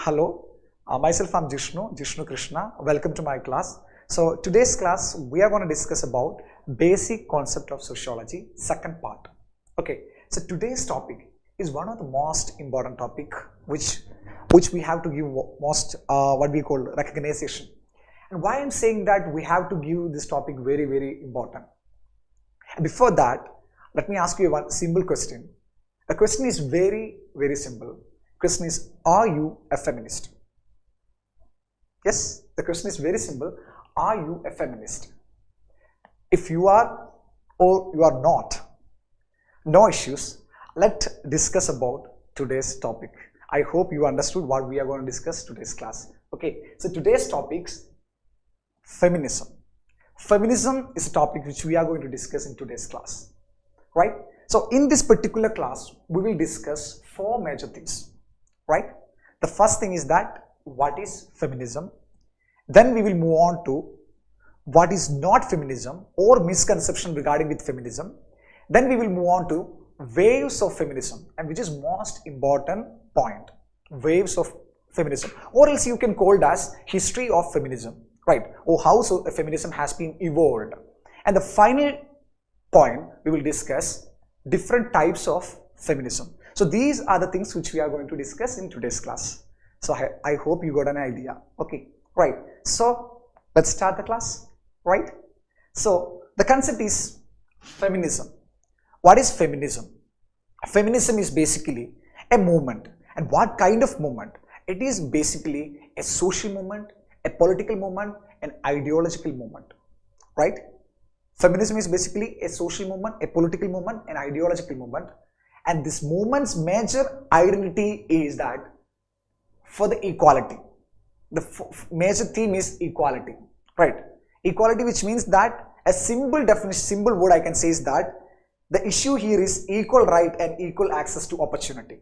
Hello, myself I'm Jishnu Krishna. Welcome to my class. So today's class we are going to discuss about basic concept of sociology, second part. Okay, so today's topic is one of the most important topic which we have to give most what we call recognition. And why I'm saying that we have to give this topic very important. And before that, let me ask you one simple question. The question is very simple. Question is, are you a feminist? Yes, the question is very simple. Are you a feminist? If you are or you are not, no issues. Let's discuss about today's topic. I hope you understood what we are going to discuss today's class. Okay, so today's topics, feminism. Feminism is a topic which we are going to discuss in today's class, right? So in this particular class, we will discuss four major things. Right? The first thing is that what is feminism? Then we will move on to what is not feminism or misconception regarding with feminism. Then we will move on to waves of feminism, and which is most important point, waves of feminism, or else you can call it as history of feminism, right? Or how feminism has been evolved. And the final point we will discuss different types of feminism. So these are the things which we are going to discuss in today's class. So I hope you got an idea. Okay, right. So let's start the class, right? So the concept is feminism. What is feminism? Feminism is basically a movement. And what kind of movement? It is basically a social movement, a political movement, an ideological movement, right? Feminism is basically a social movement, a political movement, an ideological movement. And this movement's major identity is that for the equality. The major theme is equality, right? Equality, which means that a simple definition, simple word I can say is that the issue here is equal right and equal access to opportunity.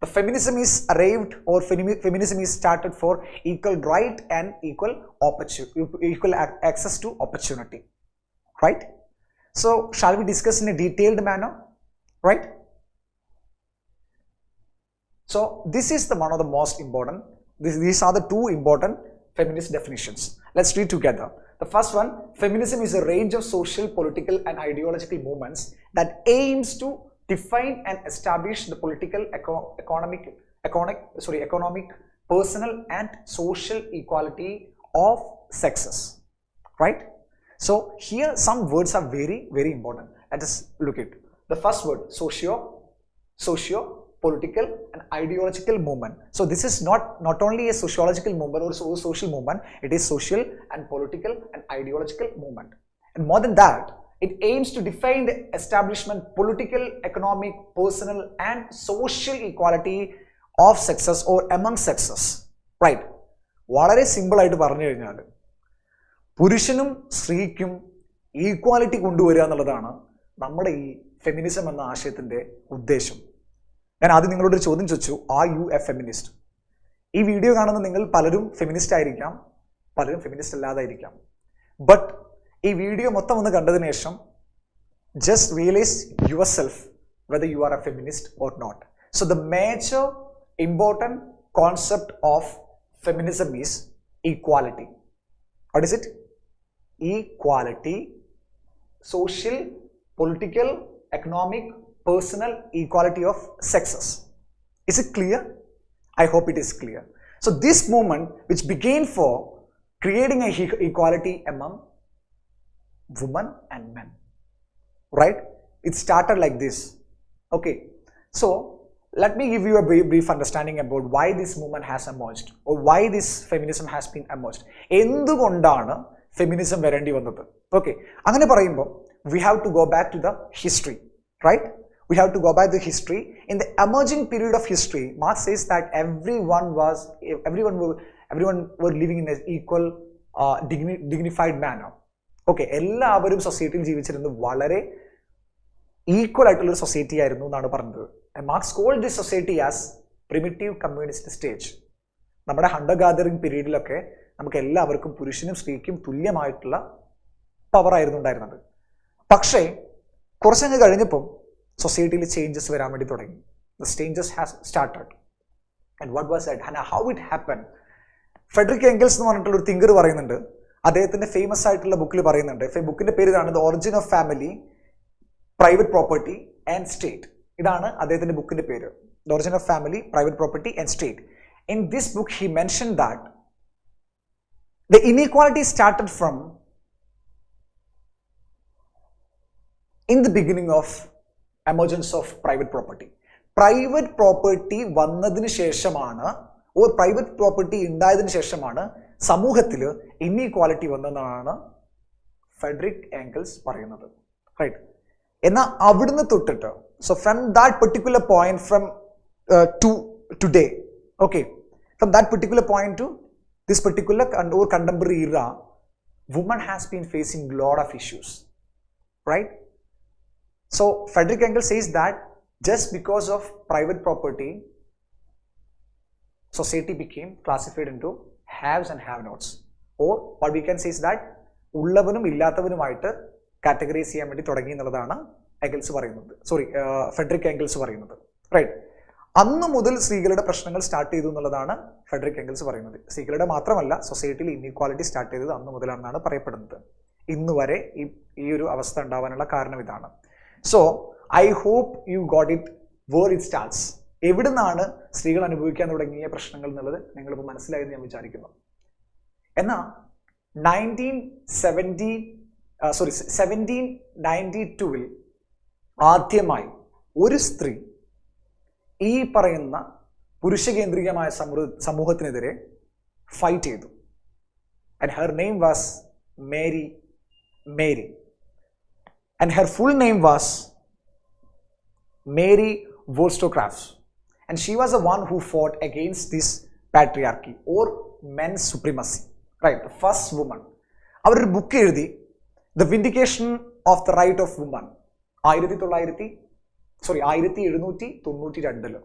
The feminism is arrived, or feminism is started for equal right and equal access to opportunity, right? So shall we discuss in a detailed manner, right? So this is one of the most important, these are the two important feminist definitions. Let's read together. The first one, feminism is a range of social, political and ideological movements that aims to define and establish the political, economic, personal and social equality of sexes, right? So here some words are very important. Let us look at the first word, socio, political and ideological movement. So this is not only a sociological movement or social movement, it is social and political and ideological movement. And more than that, it aims to define the establishment, political, economic, personal and social equality of sexes or among sexes, right? വളരെ simple ആയിട്ട് പറഞ്ഞു കഴിഞ്ഞാൽ പുരുഷനും സ്ത്രീക്കും equality കൊണ്ടുവരിക എന്നുള്ളതാണ് നമ്മുടെ ഈ ഫെമിനിസം എന്ന ആശയത്തിന്റെ ഉദ്ദേശം. ഞാൻ ആദ്യം നിങ്ങളോടൊരു ചോദ്യം ചോദിച്ചു, ആർ യു എ ഫെമിനിസ്റ്റ്? ഈ വീഡിയോ കാണുന്ന നിങ്ങൾ പലരും ഫെമിനിസ്റ്റ് ആയിരിക്കാം, പലരും ഫെമിനിസ്റ്റ് അല്ലാതായിരിക്കാം. ബട്ട് ഈ വീഡിയോ മൊത്തം ഒന്ന് കണ്ടതിന് ശേഷം just realise your self whether you are a feminist or not. So the major important concept of feminism is equality. What is it? Equality, social, political, economic, personal equality of sexes. Is it clear? I hope it is clear. So this movement, which began for creating a equality among women and men, right? It started like this. Okay, so let me give you a brief understanding about why this movement has emerged, or why this feminism has been emerged. എന്തുകൊണ്ടാണ് feminism വരേണ്ടി വന്നത്? Okay, അങ്ങനെ പറയുമ്പോൾ we have to go back to the history, right? We have to go back to the history. In the emerging period of history, Marx says that everyone were living in an equal, dignified manner. Okay, എല്ലാവരും സൊസൈറ്റിയിൽ ജീവിച്ചിരുന്നത് വളരെ equal ആയിട്ടുള്ളൊരു society ആയിരുന്നു എന്നാണ് പറഞ്ഞത്. Marx called this society as primitive communist stage. നമ്മുടെ hunter gathering പീരീഡിലൊക്കെ നമുക്ക് എല്ലാവർക്കും പുരുഷനും സ്ത്രീക്കും തുല്യമായിട്ടുള്ള പവർ ആയിരുന്നു ഉണ്ടായിരുന്നത്. പക്ഷേ കുറച്ചങ്ങ് കഴിഞ്ഞപ്പം സൊസൈറ്റിയിൽ ചേഞ്ചസ് വരാൻ വേണ്ടി തുടങ്ങി. The changes has started. And what was that? And how it happened? Frederick Engels എന്ന് പറഞ്ഞിട്ടുള്ള ഒരു തിങ്കർ പറയുന്നുണ്ട്. അദ്ദേഹത്തിന്റെ ഫേമസ് ആയിട്ടുള്ള ബുക്കിൽ പറയുന്നുണ്ട്. ബുക്കിന്റെ പേര് ഇതാണ്, the origin of family, private property and state. ഇതാണ് അദ്ദേഹത്തിന്റെ ബുക്കിന്റെ പേര്, the origin of family, private property and state. In this book he mentioned that the inequality started from in the beginning of emergence of private property. Private property വന്നതിന് ശേഷമാണ്, or private property ഉണ്ടായതിനു ശേഷമാണ് സമൂഹത്തിൽ inequality വന്നതെന്നാണ് Frederick Engels പറയുന്നത്. Right. എന്നാൽ അവിടുന്ന് തൊട്ടിട്ട്, so from that particular point, from to today, okay, from that particular point to this particular or contemporary era, woman has been facing a lot of issues, right? So Frederick Engels says that just because of private property, society became classified into haves and have-nots, or what we can say is that ഉള്ളവനും ഇല്ലാത്തവനുമായിട്ട് categorise ചെയ്യാൻ വേണ്ടി തുടങ്ങി എന്നുള്ളതാണ് Engels പറയുന്നത്, Federico Engels പറയുന്നത്. Right. അന്ന് മുതൽ സ്ത്രീകളുടെ പ്രശ്നങ്ങൾ സ്റ്റാർട്ട് ചെയ്തു എന്നുള്ളതാണ് ഫെഡറിക് ഏംഗൽസ് പറയുന്നത്. സ്ത്രീകളുടെ മാത്രമല്ല, സൊസൈറ്റിയിൽ ഇൻഇക്വാലിറ്റി സ്റ്റാർട്ട് ചെയ്തത് അന്ന് മുതലാണെന്നാണ് പറയപ്പെടുന്നത്. ഇന്ന് വരെ ഈ ഒരു അവസ്ഥ ഉണ്ടാവാനുള്ള കാരണം ഇതാണ്. So I hope you got it where it starts. എവിടെ നിന്നാണ് സ്ത്രീകൾ അനുഭവിക്കാൻ തുടങ്ങിയ പ്രശ്നങ്ങൾ എന്നുള്ളത് നിങ്ങളിപ്പോൾ മനസ്സിലായെന്ന് ഞാൻ വിചാരിക്കുന്നു. എന്നാൽ 1792 ആദ്യമായി ഒരു സ്ത്രീ ഈ പറയുന്ന പുരുഷ കേന്ദ്രീകമായ സമൂഹത്തിനെതിരെ ഫൈറ്റ് ചെയ്തു. And her name was Mary. And her full name was Mary Wollstonecraft. And she was a one who fought against this patriarchy or men's supremacy. Right. First woman. അവരൊരു ബുക്ക് എഴുതി, the vindication of the right of woman, 1792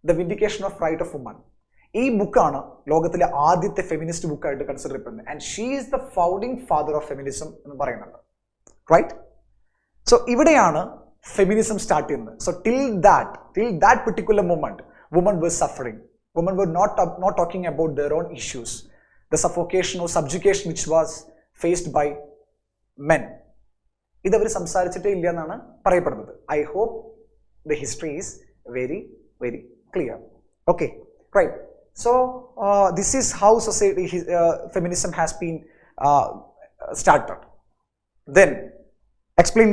the vindication of right of woman. ഈ ബുക്കാണ് ലോകത്തിലെ ആദ്യത്തെ feminist ബുക്കായിട്ട് consider ചെയ്യപ്പെടുന്നത്. And she is the founding father of feminism എന്ന് പറയുന്നുണ്ട്. റൈറ്റ്. സോ ഇവിടെയാണ് ഫെമിനിസം സ്റ്റാർട്ട് ചെയ്യുന്നത്. So till that particular moment woman were suffering. Women were not talking about their own issues, the suffocation or subjugation which was faced by men. ഇതവർ സംസാരിച്ചിട്ടേ ഇല്ല എന്നാണ് പറയപ്പെടുന്നത്. I hope the history is very very clear. Okay, right. So this is how society feminism has been started. Then explain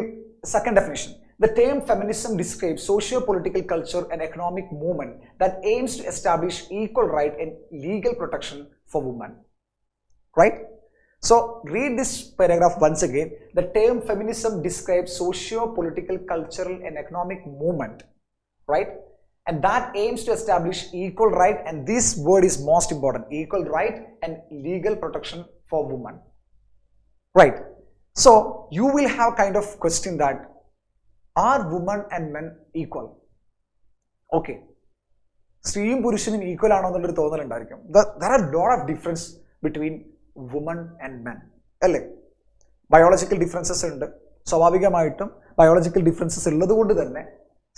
second definition. The term feminism describes socio-political culture and economic movement that aims to establish equal right and legal protection for women. Right? So read this paragraph once again. The term feminism describes socio-political, cultural and economic movement, right? And that aims to establish equal right, and this word is most important, equal right and legal protection for women. Right? So you will have kind of question that, are women and men equal? Okay. സ്ത്രീയും പുരുഷനും equal ആണോ എന്നുള്ളൊരു തോന്നലുണ്ടായിരിക്കും. There are a lot of difference between women and men, അല്ലേ? Biological differences ഉണ്ട്. സ്വാഭാവികമായിട്ടും biological differences ഉള്ളത് കൊണ്ട് തന്നെ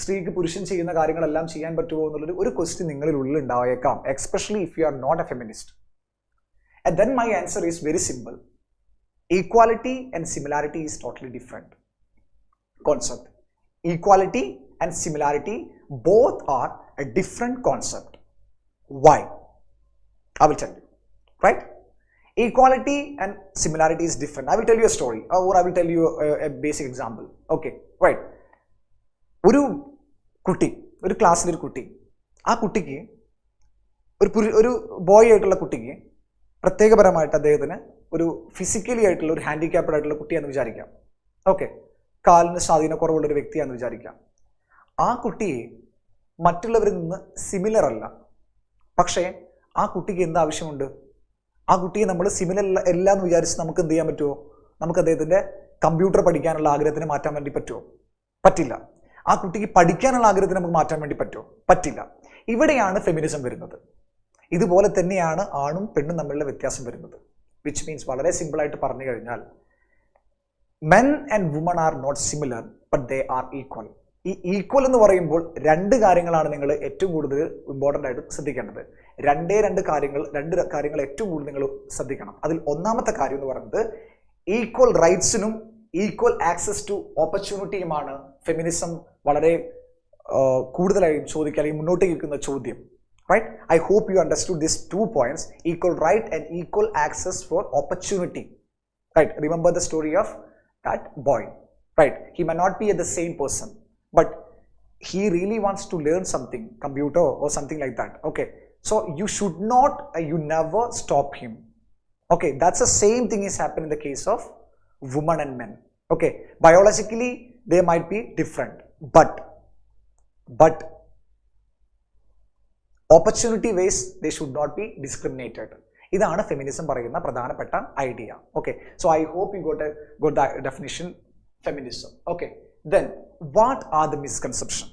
സ്ത്രീക്ക് പുരുഷൻ ചെയ്യുന്ന കാര്യങ്ങളെല്ലാം ചെയ്യാൻ പറ്റുമോ എന്നുള്ളൊരു ഒരു ക്വസ്റ്റ്യൻ നിങ്ങളിൽ ഉള്ളിൽ ഉണ്ടായേക്കാം, especially if you are not a feminist. And then my answer is very simple. Equality and similarity is totally different concept. Equality and similarity both are a different concept. Why? I will tell you. Right? Equality and similarity is different. I will tell you a story, or I will tell you a basic example. Okay, right. ഒരു ക്ലാസ്സിലൊരു കുട്ടി, ആ കുട്ടിക്ക് ഒരു boy ആയിട്ടുള്ള കുട്ടിക്ക് പ്രത്യേകപരമായിട്ട് അദ്ദേഹത്തിന് ഒരു physically ആയിട്ടുള്ള ഒരു ഹാൻഡിക്യാപ്ഡ് ആയിട്ടുള്ള കുട്ടിയാണെന്ന് വിചാരിക്കാം. ഓക്കെ, കാലിന് സ്വാധീനക്കുറവുള്ളൊരു വ്യക്തിയാണെന്ന് വിചാരിക്കാം. ആ കുട്ടിയെ മറ്റുള്ളവരിൽ നിന്ന് സിമിലർ അല്ല, പക്ഷേ ആ കുട്ടിക്ക് എന്ത് ആവശ്യമുണ്ട്? ആ കുട്ടിയെ നമ്മൾ സിമിലർ അല്ല എന്ന് വിചാരിച്ച് നമുക്ക് എന്ത് ചെയ്യാൻ പറ്റുമോ? നമുക്ക് അദ്ദേഹത്തിൻ്റെ കമ്പ്യൂട്ടർ പഠിക്കാനുള്ള ആഗ്രഹത്തിന് മാറ്റാൻ വേണ്ടി പറ്റുമോ? പറ്റില്ല. ആ കുട്ടിക്ക് പഠിക്കാനുള്ള ആഗ്രഹത്തിന് നമുക്ക് മാറ്റാൻ വേണ്ടി പറ്റുമോ? പറ്റില്ല. ഇവിടെയാണ് ഫെമിനിസം വരുന്നത്. ഇതുപോലെ തന്നെയാണ് ആണും പെണ്ണും തമ്മിലുള്ള വ്യത്യാസം വരുന്നത്. വിച്ച് മീൻസ് വളരെ സിമ്പിളായിട്ട് പറഞ്ഞു കഴിഞ്ഞാൽ, men and women are not similar, but they are equal. ഈ ഈക്വൽ എന്ന് പറയുമ്പോൾ രണ്ട് കാര്യങ്ങളാണ് നിങ്ങൾ ഏറ്റവും കൂടുതൽ ഇമ്പോർട്ടൻ്റ് ആയിട്ട് ശ്രദ്ധിക്കേണ്ടത്. രണ്ട് കാര്യങ്ങൾ ഏറ്റവും കൂടുതൽ നിങ്ങൾ ശ്രദ്ധിക്കണം. അതിൽ ഒന്നാമത്തെ കാര്യം എന്ന് പറയുന്നത് ഈക്വൽ റൈറ്റ്സിനും ഈക്വൽ ആക്സസ് ടു ഓപ്പർച്യൂണിറ്റിയുമാണ് ഫെമിനിസം വളരെ കൂടുതലായും ചോദിക്കുക അല്ലെങ്കിൽ മുന്നോട്ട് നിൽക്കുന്ന ചോദ്യം. Right? I hope you understood these 2 points: equal right and equal access for opportunity. Right? Remember the story of that boy. Right? He may not be the same person, but he really wants to learn something, computer or something like that. Okay. So you should not, you never stop him. Okay. That's the same thing is happening in the case of women and men. Okay. Biologically, they might be different, but opportunity ways they should not be discriminated. ഇതാണ് feminism പറയുന്ന പ്രധാനപ്പെട്ട idea. Okay, so I hope you got the definition feminism. Okay, then what are the misconception?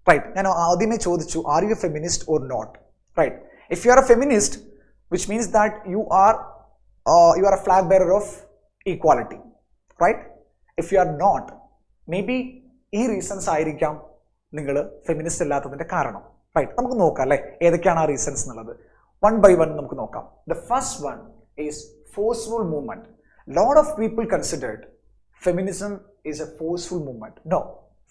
Right, ഞാൻ ആദ്യമേ ചോദിച്ചു, are you a feminist or not? Right, if you are a feminist, which means that you are a flag bearer of equality. Right, if you are not, maybe ഈ reasons ആയിരിക്കാം നിങ്ങൾ feminist അല്ലാത്തതിന്റെ കാരണം. Right, നമുക്ക് നോക്കാം അല്ലേ ഏതൊക്കെയാണ് ആ reasons എന്നുള്ളത്. വൺ ബൈ വൺ നമുക്ക് നോക്കാം. The first one is forceful movement. Lot of people considered feminism is a forceful movement. No,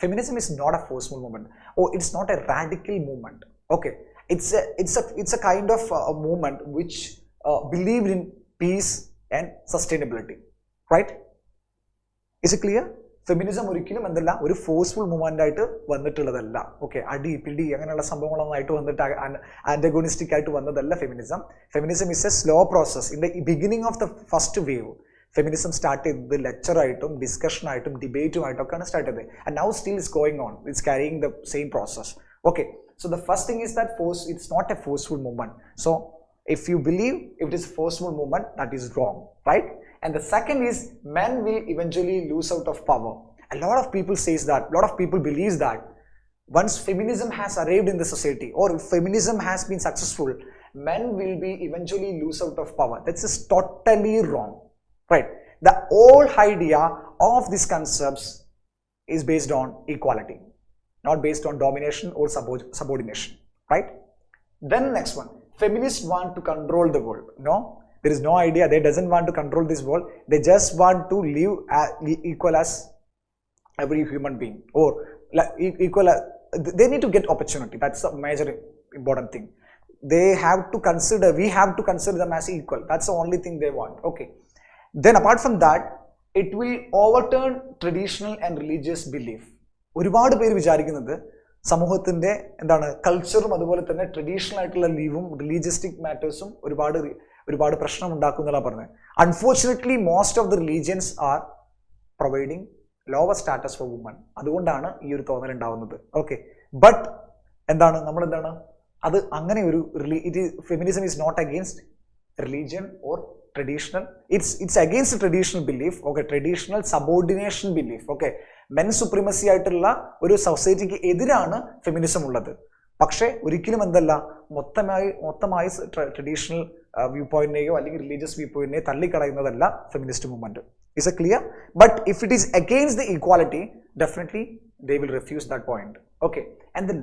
feminism is not a forceful movement, or it's not a radical movement. Okay, it's a kind of a movement which believed in peace and sustainability. Right, is it clear? Feminism ഒരിക്കലും എന്തല്ല ഒരു forceful movement ആയിട്ട് വന്നിട്ടുള്ളതല്ല. Okay, അടി പിടി അങ്ങനെയുള്ള സംഭവങ്ങളൊന്നും ആയിട്ട് വന്നിട്ട് ആന്റഗോണിസ്റ്റിക് ആയിട്ട് വന്നതല്ല feminism. Feminism is a slow process. In the beginning of the first wave feminism start ചെയ്തത് ലെക്ചറായിട്ടും ഡിസ്കഷനായിട്ടും ഡിബേറ്റുമായിട്ടൊക്കെയാണ് സ്റ്റാർട്ട് ചെയ്തത്. And now still is going on, it's carrying the same process. Okay, so the first thing is that it's not a forceful movement. So if you believe if it is a forceful movement, that is wrong. Right, and the second is men will eventually lose out of power. A lot of people says that, a lot of people believes that once feminism has arrived in the society, or if feminism has been successful, men will be eventually lose out of power. That's just totally wrong. Right, the whole idea of these concepts is based on equality, not based on domination or subordination. Right, then next one, feminists want to control the world. No, there is no idea. They doesn't want to control this world. They just want to live equal as every human being, or equal as, they need to get opportunity. That's the major important thing. They have to consider, we have to consider them as equal. That's the only thing they want. Okay, then apart from that, it will overturn traditional and religious belief. ഒരുപാട് പേര് വിചാരിക്കുന്നത് സമൂഹത്തിന്റെ എന്താണ് കൾച്ചറും അതുപോലെ തന്നെ traditional ആയിട്ടുള്ള ലീവും റിലീജിയസ്റ്റിക് മാറ്റേഴ്സും ഒരുപാട് പ്രശ്നം ഉണ്ടാക്കുന്നതാണ് പറഞ്ഞത്. Unfortunately most of the religions are providing lower status four woman. അതുകൊണ്ടാണ് ഈ ഒരു തോന്നൽ ഉണ്ടാവുന്നത്. ഓക്കെ, ബട്ട് എന്താണ് അത് അങ്ങനെ ഒരു feminism is not against religion or traditional, it's against traditional belief. Okay, traditional subordination belief. Okay, men supremacy ആയിട്ടുള്ള ഒരു സൊസൈറ്റിക്ക് എതിരാണ് ഫെമിനിസം ഉള്ളത്. പക്ഷേ ഒരിക്കലും എന്തല്ല മൊത്തമായി ട്രഡീഷണൽ വ്യൂ പോയിന്റിനെയോ അല്ലെങ്കിൽ റിലീജിയസ് വ്യൂ പോയിന്റിനെയോ തള്ളിക്കളയുന്നതല്ല feminist movement. Is it clear? But if it is against the equality, definitely they will refuse that point. Okay, and the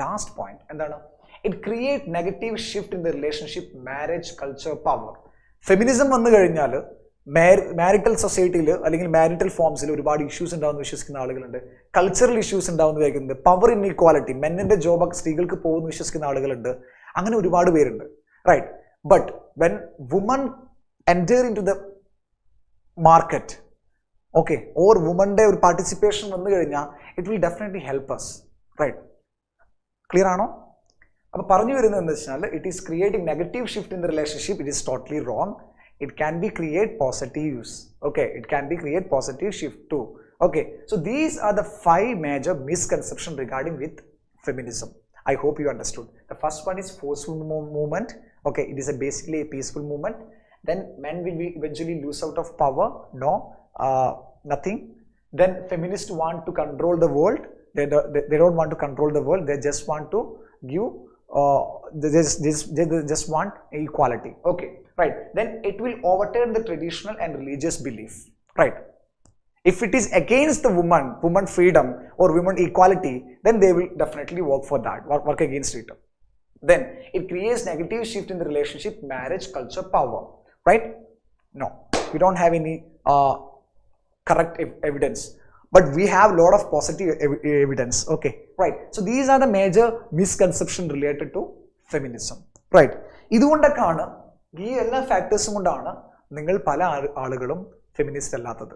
last point എന്താണ്, it create negative shift in the relationship, marriage, culture, power. Feminism വന്നു കഴിഞ്ഞാൽ marital സൊസൈറ്റിയിൽ അല്ലെങ്കിൽ marital ഫോംസിൽ ഒരുപാട് issues ഉണ്ടാവുമെന്ന് വിശ്വസിക്കുന്ന ആളുകളുണ്ട്. Cultural issues ഉണ്ടാവുമെന്ന് വിചാരിക്കുന്നത്, പവർ ഇൻഇക്വാലിറ്റി, മെന്നിന്റെ ജോബൊക്കെ സ്ത്രീകൾക്ക് പോകുമെന്ന് വിശ്വസിക്കുന്ന ആളുകളുണ്ട്. അങ്ങനെ ഒരുപാട് പേരുണ്ട്. Right, but when woman enter in to the market, okay, or വുമന്റെ ഒരു പാർട്ടിസിപ്പേഷൻ വന്നു കഴിഞ്ഞാൽ it will definitely help us. Right, clear ആണോ? അപ്പോൾ പറഞ്ഞു വരുന്നത് എന്താ വെച്ചാൽ, it is creating negative shift in the relationship. It is totally wrong. It can be create positives. Okay, it can be create positive shift too. Okay, so these are the 5 major misconceptions regarding with feminism. I hope you understood. The first one is forceful movement. Okay, it is basically a peaceful movement. Then men will eventually lose out of power. No, nothing. Then feminists want to control the world. They don't want to control the world. They just want to give. They just want equality. Okay, right. Then it will overturn the traditional and religious belief. Right. If it is against the woman freedom or women equality, then they will definitely work for that, work against it. Then it creates negative shift in the relationship, marriage, culture, power, right? No, we don't have any correct evidence, but we have a lot of positive evidence. Okay, right. So these are the major misconceptions related to feminism, right? ഇതുകൊണ്ടൊക്കെയാണ് ഈ എല്ലാ ഫാക്ടേഴ്സും കൊണ്ടാണ് നിങ്ങൾ പല ആളുകളും feminist അല്ലാത്തത്,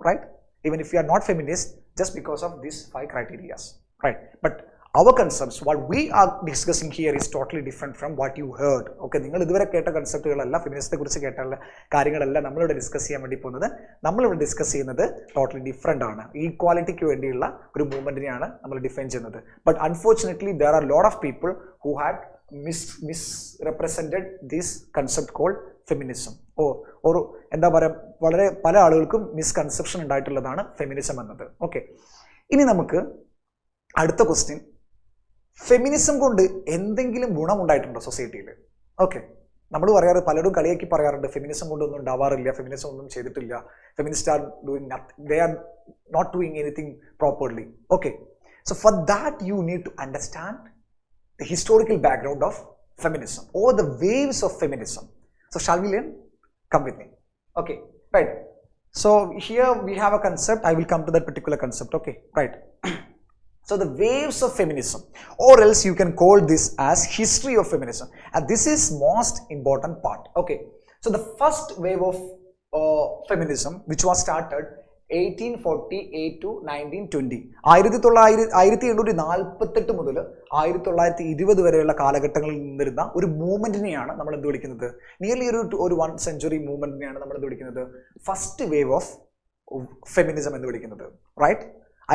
right? Even if you are not feminist, just because of these 5 criteria, right? But our concepts, what we are discussing here, is totally different from what you heard. Okay, നിങ്ങൾ ഇതുവരെ കേട്ട കൺസെപ്റ്റുകളല്ല, ഫെമിനിസത്തെ കുറിച്ച് കേട്ടുള്ള കാര്യങ്ങളല്ല നമ്മളിവിടെ ഡിസ്കസ് ചെയ്യാൻ വേണ്ടി പോകുന്നത്. നമ്മളിവിടെ ഡിസ്കസ് ചെയ്യുന്നത് ടോട്ടലി ഡിഫറെൻ്റ് ആണ്. ഈക്വാലിറ്റിക്ക് വേണ്ടിയുള്ള ഒരു മൂവ്മെൻറ്റിനെയാണ് നമ്മൾ ഡിഫൈൻ ചെയ്യുന്നത്. But unfortunately there are lot of people who had misrepresented this concept called feminism. ഒരു എന്താ പറയുക, വളരെ പല ആളുകൾക്കും മിസ്കൺസെപ്ഷൻ ഉണ്ടായിട്ടുള്ളതാണ് ഫെമിനിസം എന്നത്. ഓക്കെ, ഇനി നമുക്ക് അടുത്ത ക്വസ്റ്റ്യൻ, ഫെമിനിസം കൊണ്ട് എന്തെങ്കിലും ഗുണമുണ്ടായിട്ടുണ്ടോ സൊസൈറ്റിയിൽ? ഓക്കെ, നമ്മൾ പറയാറ്, പലരും കളിയാക്കി പറയാറുണ്ട്, ഫെമിനിസം കൊണ്ടൊന്നും ഉണ്ടാവാറില്ല, ഫെമിനിസം ഒന്നും ചെയ്തിട്ടില്ല, feminist are doing nothing, they are not doing anything properly. Okay, so for that you need to understand the historical background of feminism or the waves of feminism. So shall we learn? Come with me. Okay, right. So here we have a concept. I will come to that particular concept. Okay, right. So the waves of feminism, or else you can call this as history of feminism, and this is most important part. Okay, so the first wave of feminism, which was started 1848 to 1920, 1848 മുതൽ 1920 വരെയുള്ള കാലഘട്ടങ്ങളിൽ നിന്നിരുന്ന ഒരു മൂവ്മെന്റിനെയാണ് നമ്മൾ എന്ത് വിളിക്കുന്നത്, nearly ഒരു 1 century മൂവ്മെന്റിനെയാണ് നമ്മൾ എന്ത് വിളിക്കുന്നത്, ഫസ്റ്റ് വേവ് ഓഫ് ഫെമിനിസം എന്ന് വിളിക്കുന്നത്. Right,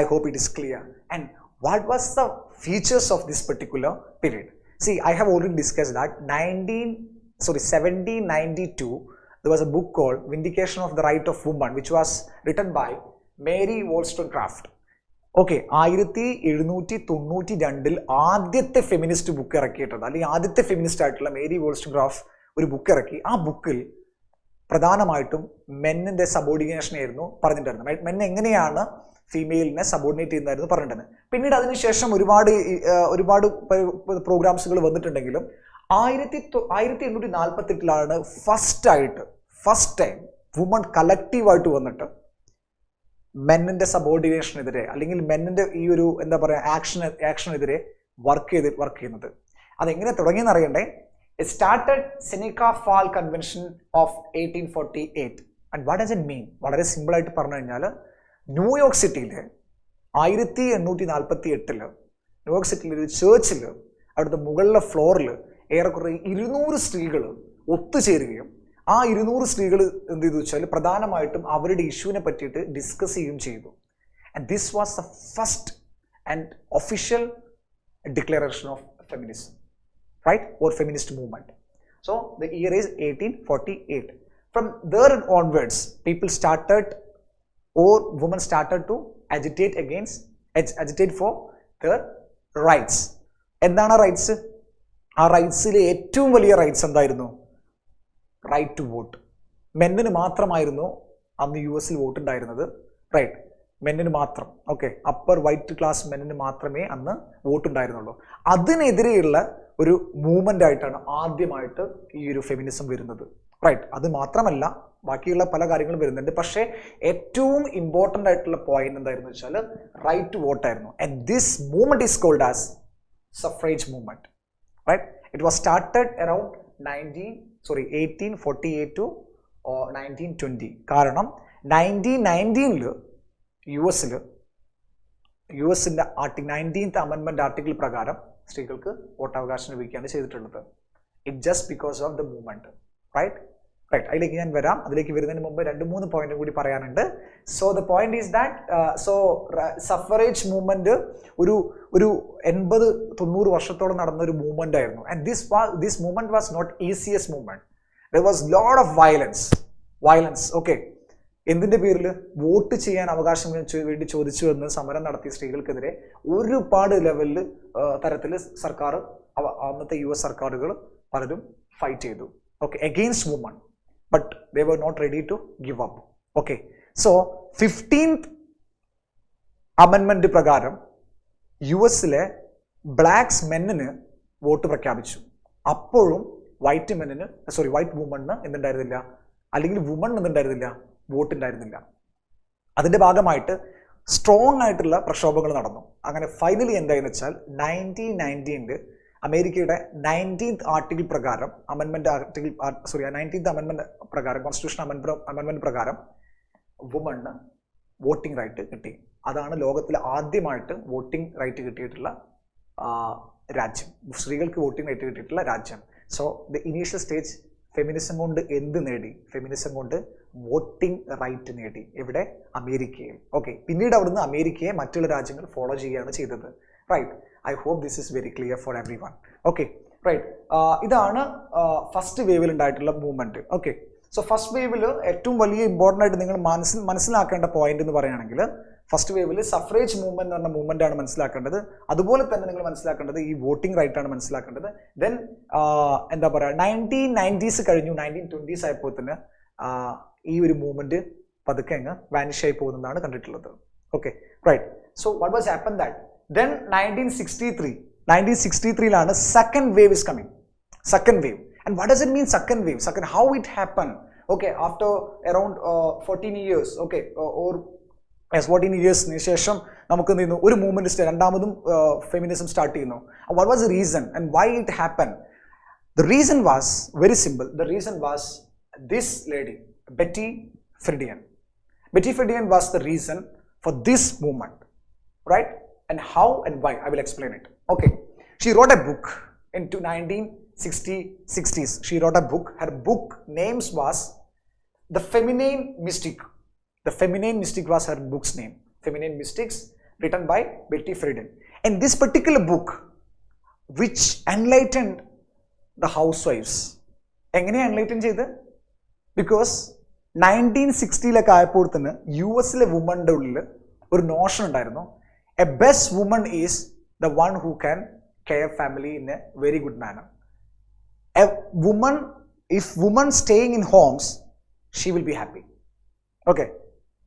I hope it is clear. And what was the features of this particular period? See, I have already discussed that 1792 there was a book called Vindication of the Right of Woman, which was written by Mary Wollstonecraft. Okay, 1792 ആദ്യത്തെ feminist book ഇറക്കിയിട്ടുണ്ട്, അല്ലെങ്കിൽ ആദ്യത്തെ feminist ആയിട്ടുള്ള Mary വോൾസ്റ്റോൺക്രാഫ്റ്റ് ഒരു book ഇറക്കി. ആ ബുക്കിൽ പ്രധാനമായിട്ടും മെന്നിന്റെ സബോർഡിനേഷൻ ആയിരുന്നു പറഞ്ഞിട്ടുണ്ടായിരുന്നത്. മെൻ എങ്ങനെയാണ് ഫീമെയിലിനെ സബോർഡിനേറ്റ് ചെയ്യുന്നതായിരുന്നു പറഞ്ഞിട്ടുണ്ടായിരുന്നത്. പിന്നീട് അതിനുശേഷം ഒരുപാട് പ്രോഗ്രാംസുകൾ വന്നിട്ടുണ്ടെങ്കിലും 1848 ഫസ്റ്റ് ടൈം വുമൺ കളക്റ്റീവായിട്ട് വന്നിട്ട് മെന്നിന്റെ സബോർഡിനേഷനെതിരെ, അല്ലെങ്കിൽ മെന്നിന്റെ ഈ ഒരു എന്താ പറയുക ആക്ഷനെതിരെ വർക്ക് ചെയ്യുന്നത്. അതെങ്ങനെ തുടങ്ങിയെന്ന് അറിയണ്ടേ? It started Seneca fall convention of 1848. And what does it mean? വളരെ സിമ്പിൾ ആയിട്ട് പറഞ്ഞു കഴിഞ്ഞാൽ, ന്യൂയോർക്ക് സിറ്റിയിൽ 1848 ന്യൂയോർക്ക് സിറ്റിയിൽ ഒരു ചേർച്ചിൽ, അവിടുത്തെ മുകളിലെ ഫ്ലോറിൽ ഏറെക്കുറെ 200 സ്ത്രീകൾ ഒത്തുചേരുകയും ആ 200 സ്ത്രീകൾ എന്ത് ചെയ്തു വെച്ചാൽ പ്രധാനമായിട്ടും അവരുടെ ഇഷ്യൂവിനെ പറ്റിയിട്ട് ഡിസ്കസ് ചെയ്യുകയും ചെയ്തു. And this was the first and official declaration of feminism, right, or feminist movement. So the year is 1848. From there onwards, people started, or women started to agitate for their rights. എന്താണ് rights? ആ റൈറ്റ്സിലെ ഏറ്റവും വലിയ rights എന്തായിരുന്നു? Right to vote. മെന്നിന് മാത്രമായിരുന്നു അന്ന് US vote ഉണ്ടായിരുന്നത്, right, മെന്നിന് മാത്രം. Okay, upper white class മെന്നിന് മാത്രമേ അന്ന് വോട്ട് ഉണ്ടായിരുന്നുള്ളൂ. അതിനെതിരെയുള്ള ഒരു മൂവ്മെന്റ് ആയിട്ടാണ് ആദ്യമായിട്ട് ഈ ഒരു ഫെമിനിസം വരുന്നത്, റൈറ്റ്. അത് മാത്രമല്ല, ബാക്കിയുള്ള പല കാര്യങ്ങളും വരുന്നുണ്ട്. പക്ഷേ ഏറ്റവും ഇമ്പോർട്ടൻ്റ് ആയിട്ടുള്ള പോയിന്റ് എന്തായിരുന്നു വെച്ചാൽ റൈറ്റ് ടു വോട്ട് ആയിരുന്നു. And this movement is called as suffrage movement. Right? It was started around 1848 to 1920. കാരണം 1919 യുഎസിന്റെ 19th അമെൻമെന്റ് ആർട്ടിക്കിൾ പ്രകാരം സ്ത്രീകൾക്ക് വോട്ടവകാശം ലഭിക്കുകയാണ് ചെയ്തിട്ടുള്ളത്. It just because of the movement, right. അതിലേക്ക് ഞാൻ വരാം. അതിലേക്ക് വരുന്നതിന് മുമ്പ് 2-3 പോയിന്റ് കൂടി പറയാനുണ്ട്. So the point is that suffrage movement ഒരു 80-90 വർഷത്തോളം നടന്ന ഒരു മൂവ്മെന്റ് ആയിരുന്നു. And this movement was not easiest movement. There was lot of violence. Okay, എന്തിന്റെ പേരിൽ? വോട്ട് ചെയ്യാൻ അവകാശം വേണ്ടി ചോദിച്ചു എന്ന് സമരം നടത്തിയ സ്ത്രീകൾക്കെതിരെ ഒരുപാട് ലെവലിൽ തരത്തിൽ സർക്കാർ, അന്നത്തെ US സർക്കാരുകൾ പലരും ഫൈറ്റ് ചെയ്തു, okay, against woman. But they were not ready to give up. Okay, so 15th അമെൻമെന്റ് പ്രകാരം US-ലെ ബ്ലാക്സ് മെന്നിന് വോട്ട് പ്രഖ്യാപിച്ചു. അപ്പോഴും വൈറ്റ് വുമണിന് എന്തുണ്ടായിരുന്നില്ല, അല്ലെങ്കിൽ വുമൺ എന്തുണ്ടായിരുന്നില്ല, വോട്ട് ഉണ്ടായിരുന്നില്ല. അതിന്റെ ഭാഗമായിട്ട് സ്ട്രോങ് ആയിട്ടുള്ള പ്രക്ഷോഭങ്ങൾ നടന്നു. അങ്ങനെ ഫൈനലി എന്തായെന്ന് വെച്ചാൽ 1919 അമേരിക്കയുടെ 19th ആർട്ടിക്കിൾ പ്രകാരം 19th അമെൻമെന്റ് പ്രകാരം, കോൺസ്റ്റിറ്റ്യൂഷൻ അമെൻമെന്റ് പ്രകാരം വുമണിന് വോട്ടിംഗ് റൈറ്റ് കിട്ടി. അതാണ് ലോകത്തിൽ ആദ്യമായിട്ട് വോട്ടിംഗ് റൈറ്റ് കിട്ടിയിട്ടുള്ള രാജ്യം, സ്ത്രീകൾക്ക് വോട്ടിംഗ് റൈറ്റ് കിട്ടിയിട്ടുള്ള രാജ്യം. So the initial stage feminism കൊണ്ട് എന്ത് നേടി? ഫെമിനിസം കൊണ്ട് വോട്ടിംഗ് റൈറ്റ് നേടി. എവിടെ? അമേരിക്കയിൽ. ഓക്കെ, പിന്നീട് അവിടുന്ന് അമേരിക്കയെ മറ്റുള്ള രാജ്യങ്ങൾ ഫോളോ ചെയ്യുകയാണ് ചെയ്തത്. Right, I hope this is very clear for everyone. Okay, right. ഇതാണ് ഫസ്റ്റ് വേവിൽ ഉണ്ടായിട്ടുള്ള മൂവ്മെന്റ്. ഓക്കെ, സോ ഫസ്റ്റ് വേവിൽ ഏറ്റവും വലിയ ഇമ്പോർട്ടൻ്റ് ആയിട്ട് നിങ്ങൾ മനസ്സിലാക്കേണ്ട പോയിന്റ് എന്ന് പറയുകയാണെങ്കിൽ, ഫസ്റ്റ് വേവിൽ സഫ്രേജ് മൂവ്മെന്റ് എന്ന് പറഞ്ഞ മൂവ്മെന്റ് ആണ് മനസ്സിലാക്കേണ്ടത്. അതുപോലെ തന്നെ നിങ്ങൾ മനസ്സിലാക്കേണ്ടത് ഈ വോട്ടിംഗ് റൈറ്റ് ആണ് മനസ്സിലാക്കേണ്ടത്. ദെൻ എന്താ പറയുക, 1990s കഴിഞ്ഞു, 1920s ആയപ്പോൾ തന്നെ ഈ ഒരു മൂവ്മെന്റ് പതുക്കെ അങ്ങ് വാനിഷ് ആയി പോകുന്നതാണ് കണ്ടിട്ടുള്ളത്. Okay, right. So what was happen that then 1963 second wave is coming. Second wave. And what does it mean, second wave? Second, how it happened? Okay, after around 14 years, okay, or yes, 14 years ശേഷം നമുക്ക് എന്ത് ചെയ്യുന്നു, ഒരു movement രണ്ടാമതും feminism start ചെയ്യുന്നു. What was the reason and why it happened? The reason was very simple. The reason was this lady, Betty Friedan. Betty Friedan was the reason for this movement, right? And how and why, I will explain it. Okay, she wrote a book into 1960s. She wrote a book. Her book names was The Feminine Mystic. The Feminine Mystic was her book's name. Feminine Mystics, written by Betty Friedan. And this particular book, which enlightened the housewives. എങ്ങനെ enlighten ചെയ്ത്? Because 1960 ആയപ്പോൾ തന്നെ US-ലെ വുമണിൻ്റെ ഉള്ളിൽ ഒരു Notion ഉണ്ടായിരുന്നു. A best woman is the one who can care family in a very good manner. A woman, if woman staying in homes, she will be happy. Okay,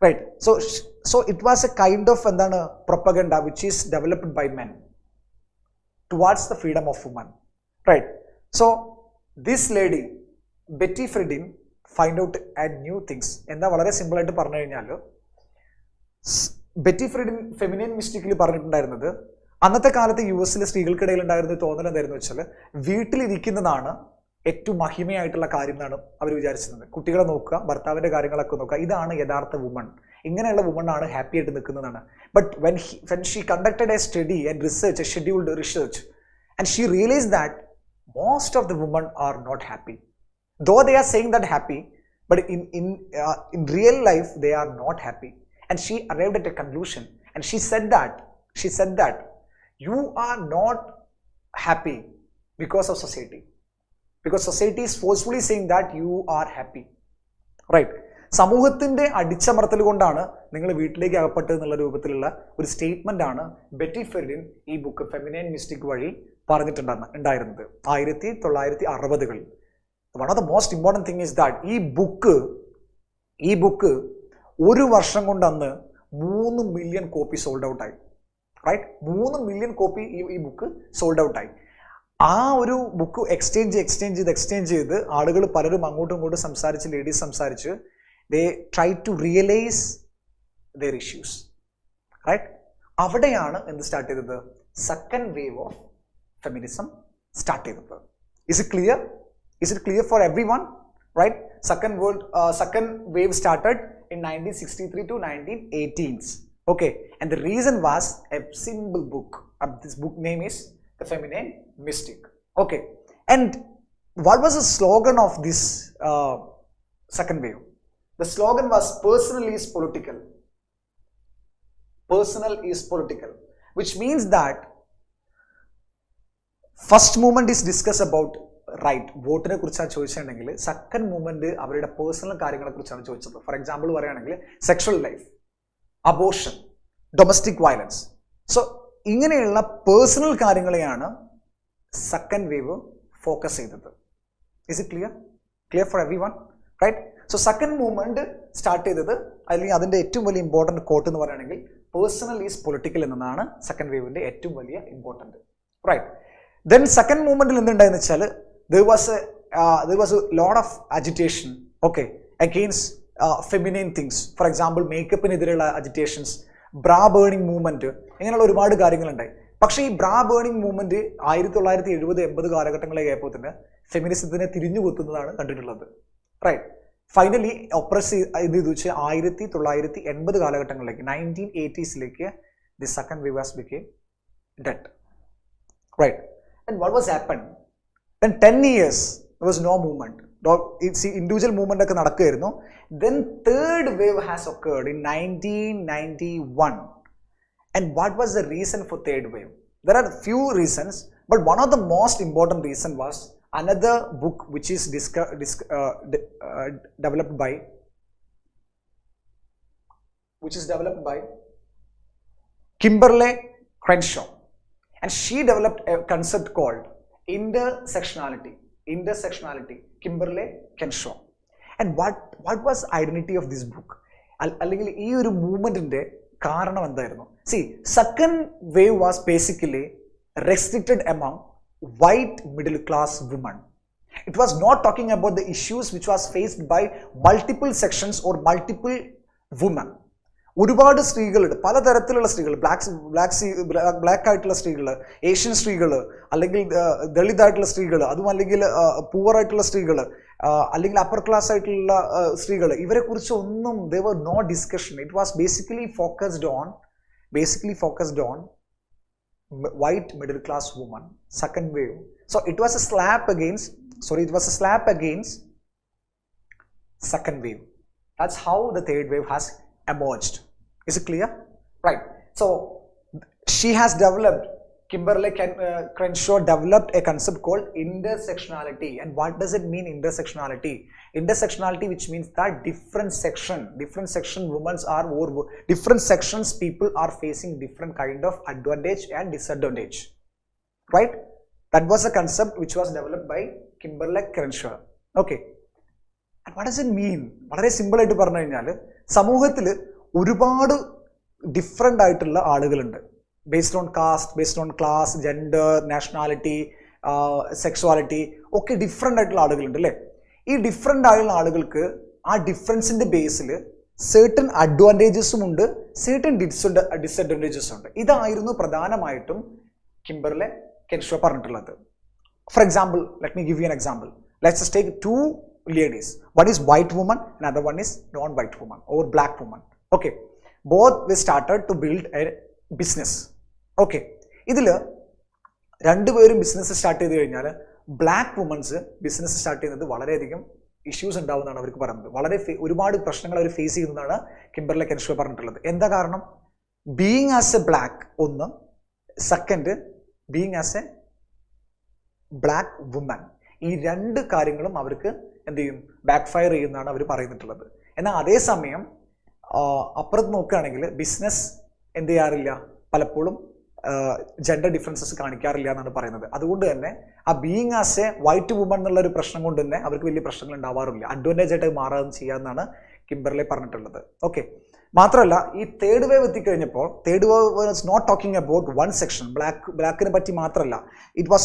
right. So it was a kind of propaganda which is developed by men towards the freedom of women. Right. So this lady, Betty Friedan, find out and new things. എന്താ വളരെ simple ആയിട്ട് പറഞ്ഞു കഴിഞ്ഞാൽ, Betty Friedan feminine മിസ്റ്റിക്കിൽ പറഞ്ഞിട്ടുണ്ടായിരുന്നത്, അന്നത്തെ കാലത്ത് US-ലെ സ്ത്രീകൾക്കിടയിൽ ഉണ്ടായിരുന്ന തോന്നൽ എന്തായിരുന്നു വെച്ചാൽ, വീട്ടിലിരിക്കുന്നതാണ് ഏറ്റവും മഹിമയായിട്ടുള്ള കാര്യം എന്നാണ് അവർ വിചാരിച്ചിരുന്നത്. കുട്ടികളെ നോക്കുക, ഭർത്താവിന്റെ കാര്യങ്ങളൊക്കെ നോക്കുക, ഇതാണ് യഥാർത്ഥ വുമൺ. ഇങ്ങനെയുള്ള വുമൺ ആണ് ഹാപ്പി ആയിട്ട് നിൽക്കുന്നതാണ്. But when she conducted a study and research, a scheduled research, and she realized that most of the women are not happy. Though they are saying that happy, but in real life they are not happy. And she arrived at a conclusion, and she said that you are not happy because of society. Because society is forcefully saying that you are happy. Right? സമൂഹത്തിന്റെ അടിച്ചമർത്തൽ കൊണ്ടാണ് നിങ്ങൾ വീട്ടിലേക്ക് അകപ്പെട്ടത് എന്നുള്ള രൂപത്തിലുള്ള ഒരു statement ആണ് Betty Friedan ഈ ബുക്ക് ഫെമിനൈൻ മിസ്റ്റിക് വഴി പറഞ്ഞിട്ടുണ്ടായിരുന്നത് 1960-കളിൽ. One of the most important thing is that ഈ ബുക്ക് ഒരു വർഷം കൊണ്ട് അന്ന് 3 മില്യൺ കോപ്പി സോൾഡ് ഔട്ടായി. റൈറ്റ്, 3 മില്യൺ കോപ്പി ഈ ബുക്ക് സോൾഡ് ഔട്ടായി. ആ ഒരു ബുക്ക് എക്സ്ചേഞ്ച് ചെയ്ത് ആളുകൾ പലരും അങ്ങോട്ടും ഇങ്ങോട്ടും ലേഡീസ് സംസാരിച്ച് they try to realize their issues. Right? അവിടെയാണ് എന്ത് സ്റ്റാർട്ട് ചെയ്തത്? Second wave of feminism start ചെയ്തത്. Is it clear? Is it clear for everyone? Right? Second wave started in 1963 to 1918s. Okay, and the reason was a simple book. This book name is The Feminine Mystic. Okay, and what was the slogan of this second wave? The slogan was personal is political. Personal is political, which means that first movement is discussed about right, വോട്ടിനെ കുറിച്ചാണ് ചോദിച്ചിട്ടുണ്ടെങ്കിൽ second movement അവരുടെ personal കാര്യങ്ങളെ കുറിച്ചാണ് ചോദിച്ചത്. For example പറയുകയാണെങ്കിൽ sexual life, abortion, domestic violence. So ഇങ്ങനെയുള്ള personal കാര്യങ്ങളെയാണ് സെക്കൻഡ് വേവ് ഫോക്കസ് ചെയ്തത്. Is it clear? Clear for everyone? Right? So second movement start ചെയ്തത് അല്ലെങ്കിൽ അതിൻ്റെ ഏറ്റവും വലിയ ഇമ്പോർട്ടൻറ്റ് കോട്ട് എന്ന് പറയുകയാണെങ്കിൽ പേഴ്സണൽ ഈസ് പൊളിറ്റിക്കൽ എന്നതാണ് സെക്കൻഡ് വേവിൻ്റെ ഏറ്റവും വലിയ ഇമ്പോർട്ടൻറ്റ്. റൈറ്റ്. ദെൻ സെക്കൻഡ് മൂവ്മെന്റിൽ എന്തുണ്ടായെന്ന് വെച്ചാൽ there was a lot of agitation, okay, against feminine things. For example, മേക്കപ്പിനെതിരെയുള്ള agitations, bra burning movement, ഇങ്ങനെയുള്ള ഒരുപാട് കാര്യങ്ങളുണ്ടായി. പക്ഷേ ഈ ബ്രാ ബേണിംഗ് മൂവ്മെന്റ് 1970-80 കാലഘട്ടങ്ങളിലേക്ക് ആയപ്പോൾ തന്നെ ഫെമിനിസത്തിനെ തിരിഞ്ഞു കുത്തുന്നതാണ് കണ്ടിട്ടുള്ളത്. റൈറ്റ്. ഫൈനലി ഒപ്രസ് ഇത് വെച്ച് 1980 കാലഘട്ടങ്ങളിലേക്ക് 1980s the second wave was became dead. Right. And what was happened? Then 10 years there was no movement. It's individual movement ഒക്കെ നടക്കുകയായിരുന്നു. Then third wave has occurred in 1991. And what was the reason for third wave? There are few reasons, but one of the most important reason was another book which is developed by Kimberly Crenshaw. And she developed a concept called intersectionality. Kimberly Crenshaw. And what was identity of this book? അല്ലെങ്കിൽ ഈ ഒരു മൂവ്മെന്റിന്റെ കാരണം എന്തായിരുന്നു? See, second wave was basically restricted among white middle class women. It was not talking about the issues which was faced by multiple sections or multiple women. ഒരുപാട് സ്ത്രീകളുണ്ട്, പലതരത്തിലുള്ള സ്ത്രീകൾ, black ആയിട്ടുള്ള സ്ത്രീകൾ, ഏഷ്യൻ സ്ത്രീകൾ, അല്ലെങ്കിൽ ദളിത് ആയിട്ടുള്ള സ്ത്രീകൾ, അതും അല്ലെങ്കിൽ പൂവർ ആയിട്ടുള്ള സ്ത്രീകൾ, അല്ലെങ്കിൽ അപ്പർ ക്ലാസ് ആയിട്ടുള്ള സ്ത്രീകൾ, ഇവരെ കുറിച്ച് ഒന്നും there were no discussion. It was basically focused on white middle class woman. Second wave. So it was a slap against second wave. That's how the third wave has emerged. Is it clear? Right. So Kimberly Crenshaw developed a concept called intersectionality. And what does it mean, intersectionality? Intersectionality, which means that different sections people are facing different kind of advantage and disadvantage. Right? That was a concept which was developed by Kimberly Crenshaw. Okay. And what does it mean? വളരെ simple ആയിട്ട് പറഞ്ഞു കഴിഞ്ഞാൽ സമൂഹത്തിൽ ഒരുപാട് different ആയിട്ടുള്ള ആളുകളുണ്ട്. Based on caste, based on class, gender, nationality, sexuality ഒക്കെ different ആയിട്ടുള്ള ആളുകളുണ്ട് അല്ലേ? ഈ ഡിഫറെൻ്റ് ആയിട്ടുള്ള ആളുകൾക്ക് ആ ഡിഫറൻസിൻ്റെ ബേസിൽ certain അഡ്വാൻറ്റേജസും ഉണ്ട്, certain ഡിസഡ്വാൻറ്റേജസും ഉണ്ട്. ഇതായിരുന്നു പ്രധാനമായിട്ടും കിംബർലെ കെൻഷോ പറഞ്ഞിട്ടുള്ളത്. For example, let me give you an example. Let's just take two ladies. One is white woman, another one is non-white woman or black woman. Okay, both we started to build a business. Okay, ഇതിൽ രണ്ടുപേരും business start ചെയ്ത് കഴിഞ്ഞാൽ black women's business start ചെയ്യുന്നത് വളരെയധികം issues ഉണ്ടാവുന്നതാണ് അവർക്ക് പറയുന്നത്. ഒരുപാട് പ്രശ്നങ്ങൾ അവർ ഫേസ് ചെയ്യുന്നതാണ് കിംബർലെ കെൻഷോ പറഞ്ഞിട്ടുള്ളത്. എന്താ കാരണം? ബീയിങ് ആസ് എ ബ്ലാക്ക് ഒന്ന്, second being as a black woman, ഈ രണ്ട് കാര്യങ്ങളും അവർക്ക് എന്ത് ചെയ്യും, ബാക്ക് ഫയർ ചെയ്യുന്നതാണ് അവർ പറയുന്നിട്ടുള്ളത്. എന്നാൽ അതേസമയം അപ്പുറത്ത് നോക്കുകയാണെങ്കിൽ ബിസിനസ് എന്ത് ചെയ്യാറില്ല, പലപ്പോഴും ജെൻഡർ ഡിഫറൻസസ് കാണിക്കാറില്ല എന്നാണ് പറയുന്നത്. അതുകൊണ്ട് തന്നെ ആ being as A white woman എന്നുള്ള ഒരു പ്രശ്നം കൊണ്ട് തന്നെ അവർക്ക് വലിയ പ്രശ്നങ്ങൾ ഉണ്ടാവാറില്ല, അഡ്വാൻറ്റേജ് ആയിട്ട് മാറാതെ ചെയ്യാമെന്നാണ് കിംബർലെ പറഞ്ഞിട്ടുള്ളത്. ഓക്കെ, മാത്രമല്ല ഈ തേർഡ് വേവ് എത്തിക്കഴിഞ്ഞപ്പോൾ third wave was not talking about one section, ബ്ലാക്കിനെ പറ്റി മാത്രമല്ല, it was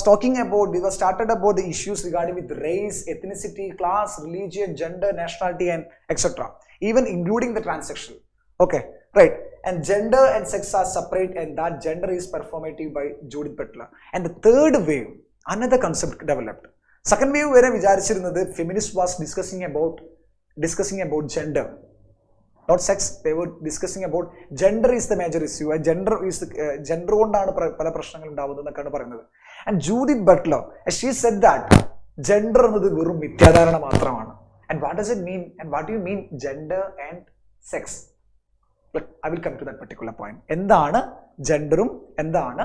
started about the issues regarding with race, ethnicity, class, religion, gender, nationality and etcetera, even including the transsexual. Okay, right. And gender and sex are separate, and that gender is performative by Judith Butler. And the third wave, another concept developed. Second wave where vicharichirunathu feminist was discussing about gender, not sex. They were discussing about gender is the major issue. Gender കൊണ്ടാണ് പല പ്രശ്നങ്ങൾ ഉണ്ടാവുന്നത് എന്നൊക്കെയാണ് പറയുന്നത്. And Judith Butler, she said that gender എന്നത് വെറും മിഥ്യാധാരണ മാത്രമാണ്. And what does it mean? And what do you mean gender and sex? But I will come to that particular point. എന്താണ് ജെൻഡറും എന്താണ്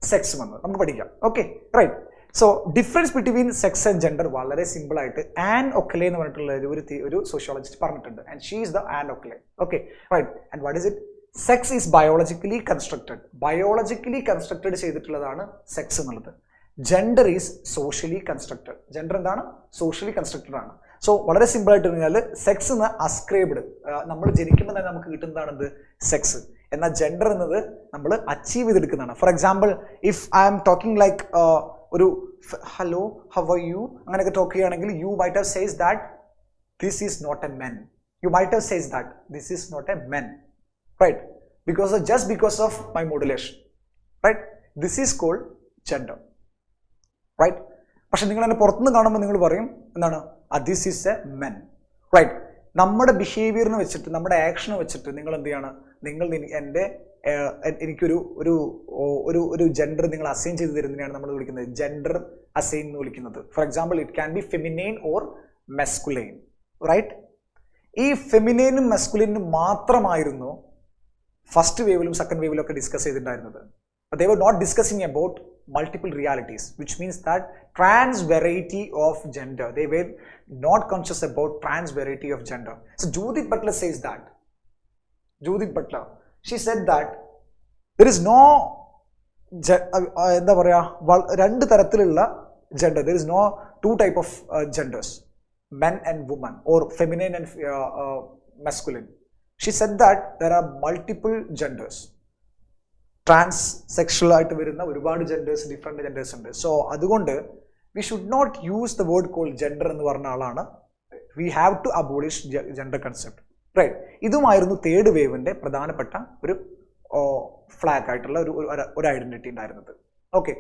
സെക്സും എന്ന് നമുക്ക് പഠിക്കാം. Okay, right. So difference between sex and gender വളരെ simple ആയിട്ട് ആൻ ഒക്ലെ എന്ന് പറഞ്ഞിട്ടുള്ള ഒരു സോഷ്യോളജിസ്റ്റ് പറഞ്ഞിട്ടുണ്ട്. And she is the Ann Oakley. Okay, right. And what is it? Sex is biologically constructed ചെയ്തിട്ടുള്ളതാണ് സെക്സ് എന്നുള്ളത്. Gender is socially constructed. Gender എന്താണ്? Socially constructed ആണ്. സോ വളരെ സിമ്പിൾ ആയിട്ട് പറഞ്ഞാൽ സെക്സ് എന്ന അസ്ക്രൈബ്ഡ്, നമ്മൾ ജനിക്കുമ്പോൾ തന്നെ നമുക്ക് കിട്ടുന്നതാണെന്ത് സെക്സ്. എന്നാൽ ജെൻഡർ എന്നത് നമ്മൾ അച്ചീവ് ചെയ്തെടുക്കുന്നതാണ്. For example, if I am talking like ഒരു ഹലോ ഹൗ ആർ യു അങ്ങനെയൊക്കെ ടോക്ക് ചെയ്യുകയാണെങ്കിൽ you might have says that this is not a men. You might have says that this is not a men, right? just because of my modulation, right? This is called gender, right? പക്ഷെ നിങ്ങൾ എന്നെ പുറത്തുനിന്ന് കാണുമ്പോൾ നിങ്ങൾ പറയും എന്താണ്, this is a men, right? നമ്മുടെ ബിഹേവിയറിനെ വെച്ചിട്ട്, നമ്മുടെ ആക്ഷനെ വെച്ചിട്ട് നിങ്ങൾ എന്ത് ചെയ്യാണ്, നിങ്ങൾ എനിക്കൊരു ഒരു ഒരു ഒരു ജെൻഡർ നിങ്ങൾ അസൈൻ ചെയ്ത് തരുന്നതിനാണ് നമ്മൾ വിളിക്കുന്നത് ജെൻഡർ അസൈൻ എന്ന് വിളിക്കുന്നത്. For example, it can be feminine or masculine, right? ഈ ഫെമിനൈനും മെസ്കുലൈനും മാത്രമായിരുന്നു ഫസ്റ്റ് വേവിലും സെക്കൻഡ് വേവിലും ഒക്കെ ഡിസ്കസ് ചെയ്തിട്ടുണ്ടായിരുന്നത്. But they were not discussing about multiple realities, which means that trans variety of gender. They were not conscious about trans variety of gender. So Judith Butler says that. Judith Butler, she said that there is no എന്താ പറയാ, രണ്ട് തരത്തിലുള്ള gender. There is no two type of genders, men and women, or feminine and masculine. She said that there are multiple genders. Transsexual ആയിട്ട് വരുന്ന ഒരുപാട് genders, different genders ഉണ്ട്. So അതുകൊണ്ട് we should not use the word call gender എന്ന് പറഞ്ഞ ആളാണ്. We have to abolish gender concept, right? ഇതുമായിരുന്നു third വേവിൻ്റെ പ്രധാനപ്പെട്ട ഒരു ഫ്ലാഗ് ആയിട്ടുള്ള ഒരു ഐഡന്റിറ്റി ഉണ്ടായിരുന്നത്. Okay,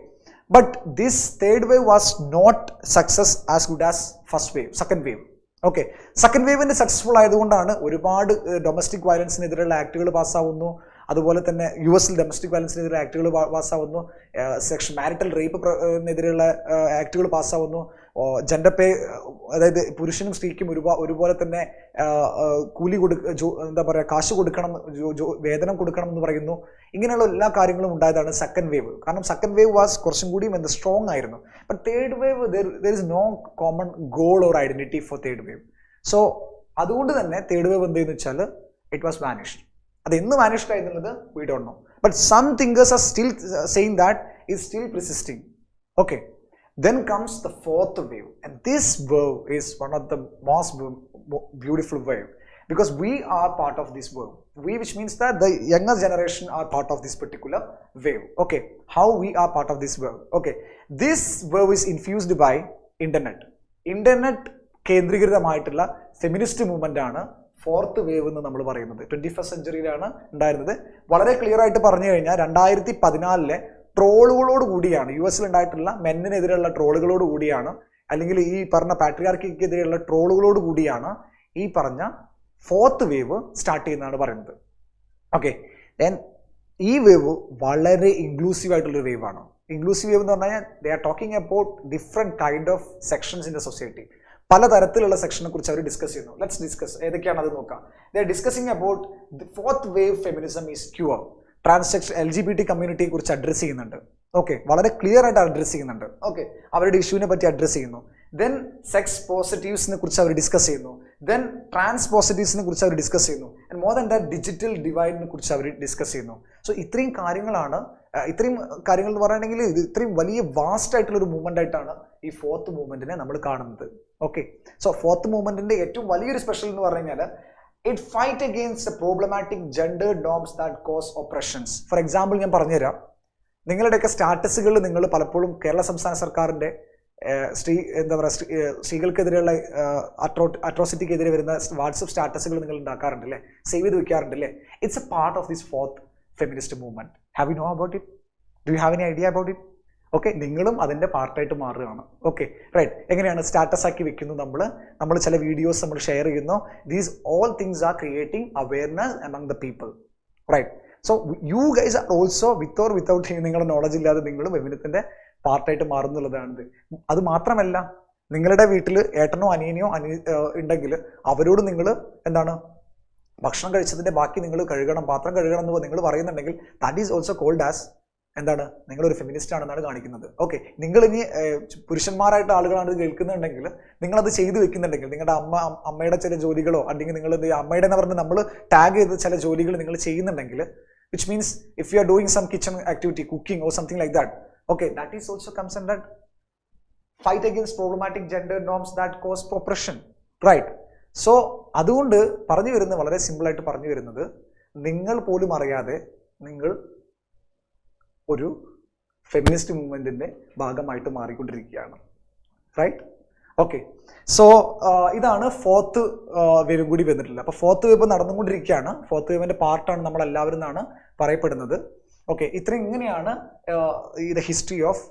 but this third wave was not success as good as first wave, second wave. Okay, second വേവിൻ്റെ സക്സസ്ഫുൾ ആയതുകൊണ്ടാണ് ഒരുപാട് ഡൊമസ്റ്റിക് വയലൻസിനെതിരെയുള്ള ആക്ടുകൾ പാസ്സാവുന്നു. അതുപോലെ തന്നെ US ഡൊമസ്റ്റിക് വയലൻസിനെതിരെ ആക്ടുകൾ പാസ്സാവുന്നു, മാരിറ്റൽ റേപ്പിനെതിരെയുള്ള ആക്ടുകൾ പാസ്സാവുന്നു, ജെൻഡർ പേ, അതായത് പുരുഷനും സ്ത്രീക്കും ഒരുപോലെ തന്നെ എന്താ പറയുക, കാശ് കൊടുക്കണം, വേതനം കൊടുക്കണം എന്ന് പറയുന്നു. ഇങ്ങനെയുള്ള എല്ലാ കാര്യങ്ങളും ഉണ്ടായതാണ് സെക്കൻഡ് വേവ്. കാരണം സെക്കൻഡ് വേവ് വാസ് കുറച്ചും കൂടി സ്ട്രോങ് ആയിരുന്നു. But third wave there is no common goal or identity for third wave. So അതുകൊണ്ട് തന്നെ തേർഡ് വേവ് എന്തെന്ന് വെച്ചാൽ ഇറ്റ് വാസ് വാനിഷ്ഡ്. അത് എന്ന് വാനിഷ്ഡ് ആയിരുന്നുള്ളത് we don't know. But some thinkers are still saying that is still preexisting. Okay, then comes the fourth wave, and this wave is one of the most beautiful wave, because we are part of this wave. We, which means that the younger generation are part of this particular wave. Okay, how we are part of this wave? Okay, this wave is infused by internet കേന്ദ്രീകൃതമായിട്ടുള്ള feminist movement ആണ് fourth wave എന്ന് നമ്മൾ പറയുന്നത്. 21st സെഞ്ചുറിയിലാണ് ഉണ്ടായിരുന്നത്. വളരെ clear ആയിട്ട് പറഞ്ഞു കഴിഞ്ഞാൽ 2014 ട്രോളുകളോട് കൂടിയാണ്, US ഉണ്ടായിട്ടുള്ള മെന്നിനെതിരെയുള്ള ട്രോളുകളോട് കൂടിയാണ്, അല്ലെങ്കിൽ ഈ പറഞ്ഞ പാട്രിയാർക്കിക്കെതിരെയുള്ള ട്രോളുകളോട് കൂടിയാണ് ഈ പറഞ്ഞ ഫോർത്ത് വേവ് സ്റ്റാർട്ട് ചെയ്യുന്നതാണ് പറയുന്നത്. ഓക്കെ, ദെൻ ഈ വേവ് വളരെ ഇൻക്ലൂസീവ് ആയിട്ടുള്ളൊരു വേവാണ്. ഇൻക്ലൂസീവ് വേവ് എന്ന് പറഞ്ഞു കഴിഞ്ഞാൽ they are talking about different kind of sections in the society. പലതരത്തിലുള്ള സെക്ഷനെ കുറിച്ച് അവർ ഡിസ്കസ് ചെയ്യുന്നു. ലെറ്റ്സ് ഡിസ്കസ് ഏതൊക്കെയാണ് അത് നോക്കാം. They are discussing about the fourth wave feminism is queer. Trans section LGBT കമ്മ്യൂണിറ്റിയെ കുറിച്ച് അഡ്രസ്സ് ചെയ്യുന്നുണ്ട്. ഓക്കെ, വളരെ ക്ലിയർ ആയിട്ട് അഡ്രസ്സ് ചെയ്യുന്നുണ്ട്. ഓക്കെ, അവരുടെ ഇഷ്യൂവിനെ പറ്റി അഡ്രസ്സ് ചെയ്യുന്നു. ദെൻ സെക്സ് പോസിറ്റീവ്സിനെ കുറിച്ച് അവർ ഡിസ്കസ് ചെയ്യുന്നു. ദെൻ ട്രാൻസ് പോസിറ്റീവ്സിനെ കുറിച്ച് അവർ ഡിസ്കസ് ചെയ്യുന്നു. And more than that digital ഡിവൈഡിനെ കുറിച്ച് അവർ ഡിസ്കസ് ചെയ്യുന്നു. സോ ഇത്രയും കാര്യങ്ങളാണ്, ഇത്രയും കാര്യങ്ങൾ എന്ന് പറയുകയാണെങ്കിൽ ഇത് ഇത്രയും വലിയ വാസ്റ്റ് ആയിട്ടുള്ള ഒരു മൂവ്മെന്റ് ആയിട്ടാണ് ഈ ഫോർത്ത് മൂവ്മെന്റിനെ നമ്മൾ കാണുന്നത്. ഓക്കെ, സോ ഫോർത്ത് മൂവ്മെന്റിന്റെ ഏറ്റവും വലിയൊരു സ്പെഷ്യൽ എന്ന് പറഞ്ഞു കഴിഞ്ഞാൽ it fight against the problematic gender norms that cause oppressions. For example, ഞാൻ പറഞ്ഞുതരാം. നിങ്ങളുടെയൊക്കെ സ്റ്റാറ്റസുകൾ നിങ്ങൾ പലപ്പോഴും കേരള സംസ്ഥാന സർക്കാരിൻ്റെ സ്ത്രീകൾക്കെതിരെയുള്ള അട്രോസിറ്റിക്കെതിരെ വരുന്ന വാട്സപ്പ് സ്റ്റാറ്റസുകൾ നിങ്ങൾ ഉണ്ടാക്കാറുണ്ട് അല്ലേ, സേവ് ചെയ്ത് വെക്കാറുണ്ട് അല്ലേ. It's A part of this fourth feminist movement. Have you know about it? Do you have any idea about it? Okay, നിങ്ങളും അതിൻ്റെ പാർട്ടായിട്ട് മാറുകയാണ്. Okay, right. എങ്ങനെയാണ് സ്റ്റാറ്റസ് ആക്കി വെക്കുന്നു, നമ്മൾ ചില വീഡിയോസ് നമ്മൾ ഷെയർ ചെയ്യുന്നു. These all things are creating awareness among the people, right? So you guys are also with or without നിങ്ങളുടെ നോളജ് ഇല്ലാതെ നിങ്ങളും ഫെമിനിസത്തിന്റെ പാർട്ടായിട്ട് മാറുന്നുള്ളതാണിത്. അത് മാത്രമല്ല, നിങ്ങളുടെ വീട്ടിൽ ഏട്ടനോ അനിയനെയോ ഉണ്ടെങ്കിൽ അവരോട് നിങ്ങൾ എന്താണ് ഭക്ഷണം കഴിച്ചതിൻ്റെ ബാക്കി നിങ്ങൾ കഴുകണം, പാത്രം കഴുകണം എന്ന് നിങ്ങൾ പറയുന്നുണ്ടെങ്കിൽ that is also called as എന്താണ്, നിങ്ങളൊരു ഫെമിനിസ്റ്റ് ആണെന്നാണ് കാണിക്കുന്നത്. ഓക്കെ, നിങ്ങൾ ഇനി പുരുഷന്മാരായിട്ട് ആളുകളാണ് ഇത് കേൾക്കുന്നുണ്ടെങ്കിൽ നിങ്ങളത് ചെയ്തു വെക്കുന്നുണ്ടെങ്കിൽ, നിങ്ങളുടെ അമ്മയുടെ ചില ജോലികളോ അല്ലെങ്കിൽ നിങ്ങൾ അമ്മയുടെ എന്ന് പറഞ്ഞ് നമ്മൾ ടാഗ് ചെയ്ത് ചില ജോലികൾ നിങ്ങൾ ചെയ്യുന്നുണ്ടെങ്കിൽ, which means if you are doing some kitchen activity, cooking or something like that, okay, that is also comes under fight against problematic gender norms that cause oppression. Right. So അതുകൊണ്ട് പറഞ്ഞു വരുന്നത് വളരെ സിമ്പിളായിട്ട് പറഞ്ഞു വരുന്നത്, നിങ്ങൾ പോലും അറിയാതെ നിങ്ങൾ ഒരു ഫെമിനിസ്റ്റ് മൂവ്മെൻറ്റിൻ്റെ ഭാഗമായിട്ട് മാറിക്കൊണ്ടിരിക്കുകയാണ്. റൈറ്റ്. ഓക്കെ. സോ ഇതാണ് ഫോർത്ത് വേവും കൂടി വന്നിട്ടില്ല. അപ്പോൾ ഫോർത്ത് വേവ് നടന്നുകൊണ്ടിരിക്കുകയാണ്. ഫോർത്ത് വേവിൻ്റെ പാർട്ടാണ് നമ്മളെല്ലാവരും എന്നാണ് പറയപ്പെടുന്നത്. ഓക്കെ. ഇങ്ങനെയാണ് ഈ ഹിസ്റ്ററി ഓഫ്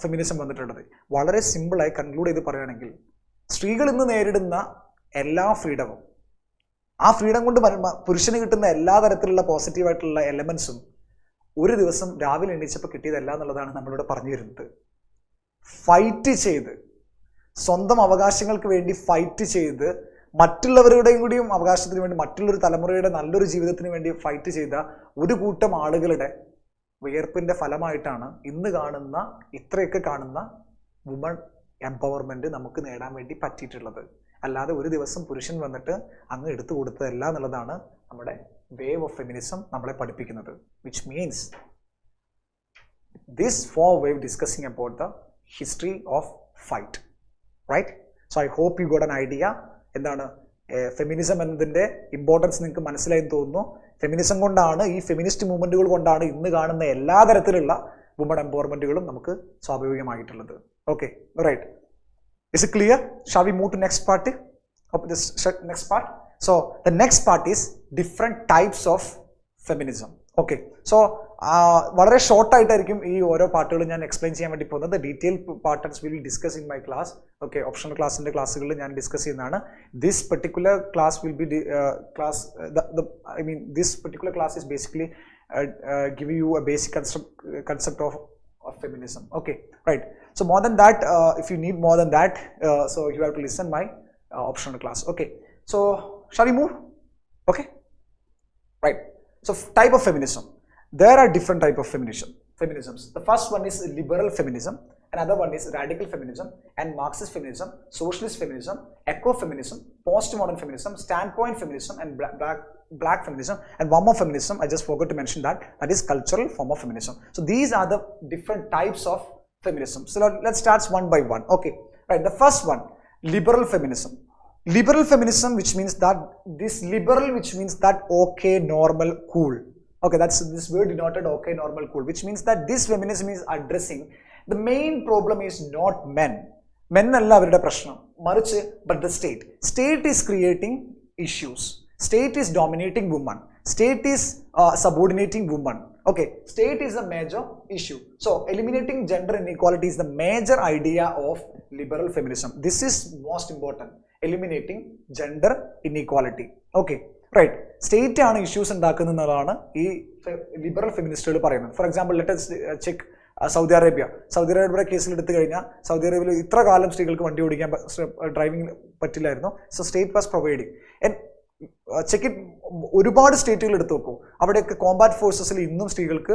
ഫെമിനിസം വന്നിട്ടുള്ളത്. വളരെ സിമ്പിളായി കൺക്ലൂഡ് ചെയ്ത് പറയുകയാണെങ്കിൽ, സ്ത്രീകൾ ഇന്ന് നേരിടുന്ന എല്ലാ ഫ്രീഡവും, ആ ഫ്രീഡം കൊണ്ട് പുരുഷന് കിട്ടുന്ന എല്ലാ തരത്തിലുള്ള പോസിറ്റീവായിട്ടുള്ള എലമെൻസും ഒരു ദിവസം രാവിലെ എണീച്ചപ്പോൾ കിട്ടിയതല്ല എന്നുള്ളതാണ് നമ്മളിവിടെ പറഞ്ഞു വരുന്നത്. ഫൈറ്റ് ചെയ്ത്, സ്വന്തം അവകാശങ്ങൾക്ക് വേണ്ടി ഫൈറ്റ് ചെയ്ത്, മറ്റുള്ളവരുടെയും കൂടിയും അവകാശത്തിന് വേണ്ടി, മറ്റുള്ളൊരു തലമുറയുടെ നല്ലൊരു ജീവിതത്തിന് വേണ്ടി ഫൈറ്റ് ചെയ്ത ഒരു കൂട്ടം ആളുകളുടെ വിയർപ്പിൻ്റെ ഫലമായിട്ടാണ് ഇന്ന് കാണുന്ന ഇത്രയൊക്കെ കാണുന്ന വുമൺ എംപവർമെൻറ്റ് നമുക്ക് നേടാൻ വേണ്ടി പറ്റിയിട്ടുള്ളത്. അല്ലാതെ ഒരു ദിവസം പുരുഷൻ വന്നിട്ട് അങ്ങ് എടുത്തു കൊടുത്തതല്ല എന്നുള്ളതാണ് നമ്മുടെ വേവ് ഓഫ് ഫെമിനിസം നമ്മളെ പഠിപ്പിക്കുന്നത്. Which means this four wave discussing about the history of fight. Right. So I hope you got an idea എന്താണ് ഫെമിനിസം എന്നതിൻ്റെ ഇമ്പോർട്ടൻസ് നിങ്ങൾക്ക് മനസ്സിലായെന്ന് തോന്നുന്നു. ഫെമിനിസം കൊണ്ടാണ്, ഈ ഫെമിനിസ്റ്റ് മൂവ്മെൻറ്റുകൾ കൊണ്ടാണ് ഇന്ന് കാണുന്ന എല്ലാ തരത്തിലുള്ള വുമൺ എംപവർമെൻറ്റുകളും നമുക്ക് സ്വാഭാവികമായിട്ടുള്ളത്. Okay. Right. Is it clear? Shall we move to next part? This next part. So the next part is different types of feminism. Okay. So വളരെ ഷോർട്ട് ആയിട്ടായിരിക്കും ഈ ഓരോ പാർട്ടുകളും ഞാൻ എക്സ്പ്ലെയിൻ ചെയ്യാൻ വേണ്ടി പോകുന്നത്. Detail parts will discuss in my class. Okay. Optional ക്ലാസിൻ്റെ ക്ലാസ്സുകളിൽ ഞാൻ ഡിസ്കസ് ചെയ്യുന്നതാണ്. This particular class will be this particular class is basically giving you a basic concept of feminism. Okay. Right. So more than that, if you need more than that, so you have to listen my optional class. Okay. So shall we move? Okay. Right. So type of feminism. There are different type of feminisms. The first one is liberal feminism. Another one is radical feminism and Marxist feminism, socialist feminism, eco-feminism, postmodern feminism, standpoint feminism, and black feminism. And one more feminism, I just forgot to mention that is cultural form of feminism. So these are the different types of feminism. So let's start one by one. Okay. Right. The first one, liberal feminism. Liberal feminism, which means that okay, normal, cool. Okay, that's this word denoted okay, normal, cool, which means that this feminism is addressing the main problem is not men. Men alla avarude prashnam. Marichu, but the state. State is creating issues. State is dominating women. State is subordinating women. Okay, state is a major issue. So eliminating gender inequality is the major idea of liberal feminism. This is most important. Eliminating gender inequality. Okay. Right. State ആണ് issues ഉണ്ടാക്കുന്നതാണ് ഈ liberal ഫെമിനിസ്റ്റുകൾ പറയുന്നത്. For example let us check Saudi Arabia കേസിൽ എടുത്തു കഴിഞ്ഞാൽ Saudi അറേബ്യയിൽ ഇത്ര കാലം സ്ത്രീകൾക്ക് വണ്ടി ഓടിക്കാൻ ഡ്രൈവിംഗ് പറ്റില്ലായിരുന്നു. So state was providing. Check it ഒരുപാട് സ്റ്റേറ്റുകൾ എടുത്തു നോക്കൂ, അവിടെയൊക്കെ കോമ്പാറ്റ് ഫോഴ്സസിൽ ഇന്നും സ്ത്രീകൾക്ക്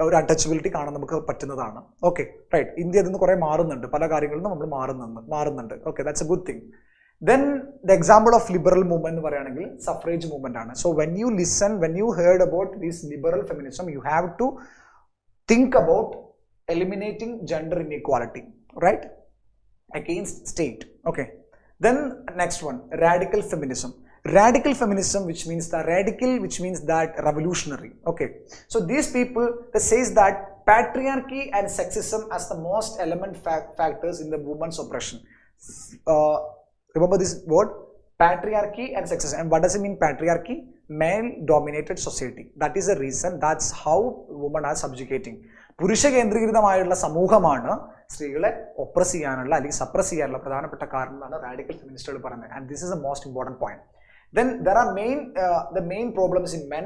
ഒരു അൺടച്ചബിലിറ്റി കാണാൻ നമുക്ക് പറ്റുന്നതാണ്. ഓക്കെ. റൈറ്റ്. ഇന്ത്യ അതിൽ നിന്ന് കുറേ മാറുന്നുണ്ട്, പല കാര്യങ്ങളിൽ നിന്ന് നമ്മൾ മാറുന്നുണ്ട്. Okay, that's A good thing. Then the example of liberal movement എന്ന് പറയുകയാണെങ്കിൽ suffrage movement ആണ്. So when you heard about this liberal feminism, you have to think about eliminating gender inequality, right, against state. Okay. Then next one, radical feminism. Radical feminism, which means that revolutionary. Okay. So these people, they says that patriarchy and sexism as the most element factors in the woman's oppression. Remember this word, patriarchy and sexism. And what does it mean, patriarchy? Male dominated society. That is the reason, that's how women are subjugating. പുരുഷ കേന്ദ്രീകൃതമായുള്ള സമൂഹമാണ് സ്ത്രീകളെ oppressed ചെയ്യാനുള്ള അല്ലെങ്കിൽ suppress ചെയ്യാനുള്ള പ്രധാനപ്പെട്ട കാരണം എന്നാണ് radical ഫെമിനിസ്റ്റുകൾ പറയുന്നത്. And this is A most important point. Then there are the main problems in men.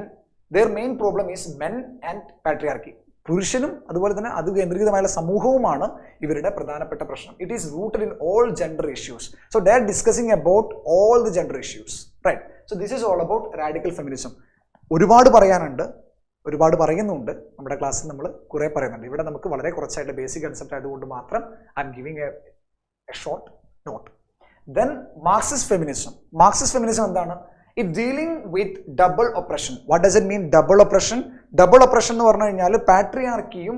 Their main problem is men and patriarchy. പുരുഷനും അതുപോലെ തന്നെ അത് കേന്ദ്രീകൃതമായുള്ള സമൂഹവുമാണ് ഇവരുടെ പ്രധാനപ്പെട്ട പ്രശ്നം. It is rooted in all gender issues. So they are discussing about all the gender issues. Right. So this is all about radical feminism. ഒരുപാട് പറയാനുണ്ട്, ഒരുപാട് പറയുന്നുണ്ട്. നമ്മുടെ ക്ലാസ്സിൽ നമ്മൾ കുറേ പറയുന്നുണ്ട്. ഇവിടെ നമുക്ക് വളരെ കുറച്ചായിട്ട് ബേസിക് കൺസെപ്റ്റ് ആയതുകൊണ്ട് മാത്രം I M giving A short note. Then Marxist feminism. Marxist feminism എന്താണ്? It dealing with double oppression. What does it mean, double oppression? Double oppression എന്ന് പറഞ്ഞു കഴിഞ്ഞാൽ പാട്രിയാർക്കിയും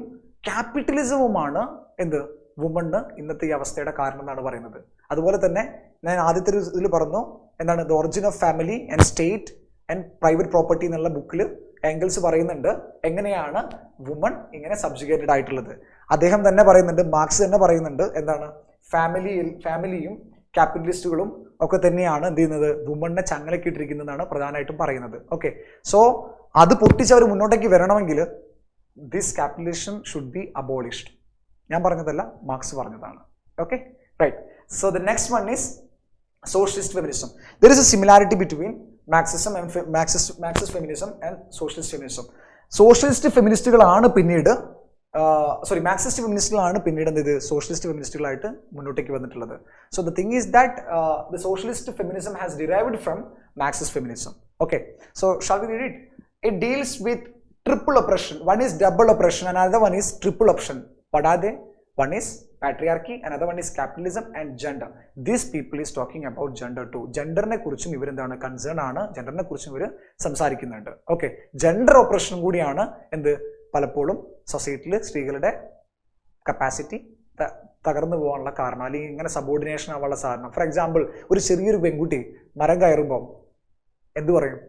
ക്യാപിറ്റലിസവുമാണ് എന്ത് വുമണ് ഇന്നത്തെ ഈ അവസ്ഥയുടെ കാരണം എന്നാണ് പറയുന്നത്. അതുപോലെ തന്നെ ഞാൻ ആദ്യത്തെ ഒരു ഇതിൽ പറഞ്ഞു എന്താണ് the origin of family and state and private property എന്നുള്ള ബുക്കിൽ എംഗൽസ് പറയുന്നുണ്ട് എങ്ങനെയാണ് വുമൺ ഇങ്ങനെ സബ്ജുഗേറ്റഡ് ആയിട്ടുള്ളത്. അദ്ദേഹം തന്നെ പറയുന്നുണ്ട്, മാർക്സ് തന്നെ പറയുന്നുണ്ട് എന്താണ് ഫാമിലിയും ക്യാപിറ്റലിസ്റ്റുകളും ഒക്കെ തന്നെയാണ് എന്ത് ചെയ്യുന്നത് വുമണിനെ ചങ്ങലക്കിട്ടിരിക്കുന്നതാണ് പ്രധാനമായിട്ടും പറയുന്നത്. ഓക്കെ, സോ അത് പൊട്ടിച്ചവർ മുന്നോട്ടേക്ക് വരണമെങ്കിൽ this capitalism should be abolished. ഞാൻ പറഞ്ഞതല്ല, മാർക്സ് പറഞ്ഞതാണ്. Okay, right. So the next one is socialist feminism. There is a similarity between Marxist feminism and socialist feminism. Socialist ഫെമിനിസ്റ്റുകളാണ് പിന്നീട് മാർക്സിസ്റ്റ് ഫെമിനിസ്റ്റുകളാണ് പിന്നീട് എന്ത് സോഷ്യലിസ്റ്റ് ഫെമിനിസ്റ്റുകളായിട്ട് മുന്നോട്ടേക്ക് വന്നിട്ടുള്ളത്. So the thing is that the socialist feminism has derived from Marxist feminism. Okay, so shall we read it? It deals with triple oppression. One is double oppression and another one is triple oppression. What are they? One is patriarchy, another one is capitalism and gender. These people is talking about gender too. Gender ne kurichum ivar endana concern aanu, gender ne kurichum ivar samsarikkunnundu. Okay, gender oppression കൂടിയാണ് എന്ത് പലപ്പോഴും സൊസൈറ്റിയിൽ സ്ത്രീകളുടെ capacity തകർന്നു പോകാനുള്ള കാരണം, അല്ലെങ്കിൽ ഇങ്ങനെ സബോർഡിനേഷൻ ആവാനുള്ള കാരണം. ഫോർ എക്സാമ്പിൾ, ഒരു ചെറിയൊരു പെൺകുട്ടി മരം കയറുമ്പോൾ എന്ത് പറയും?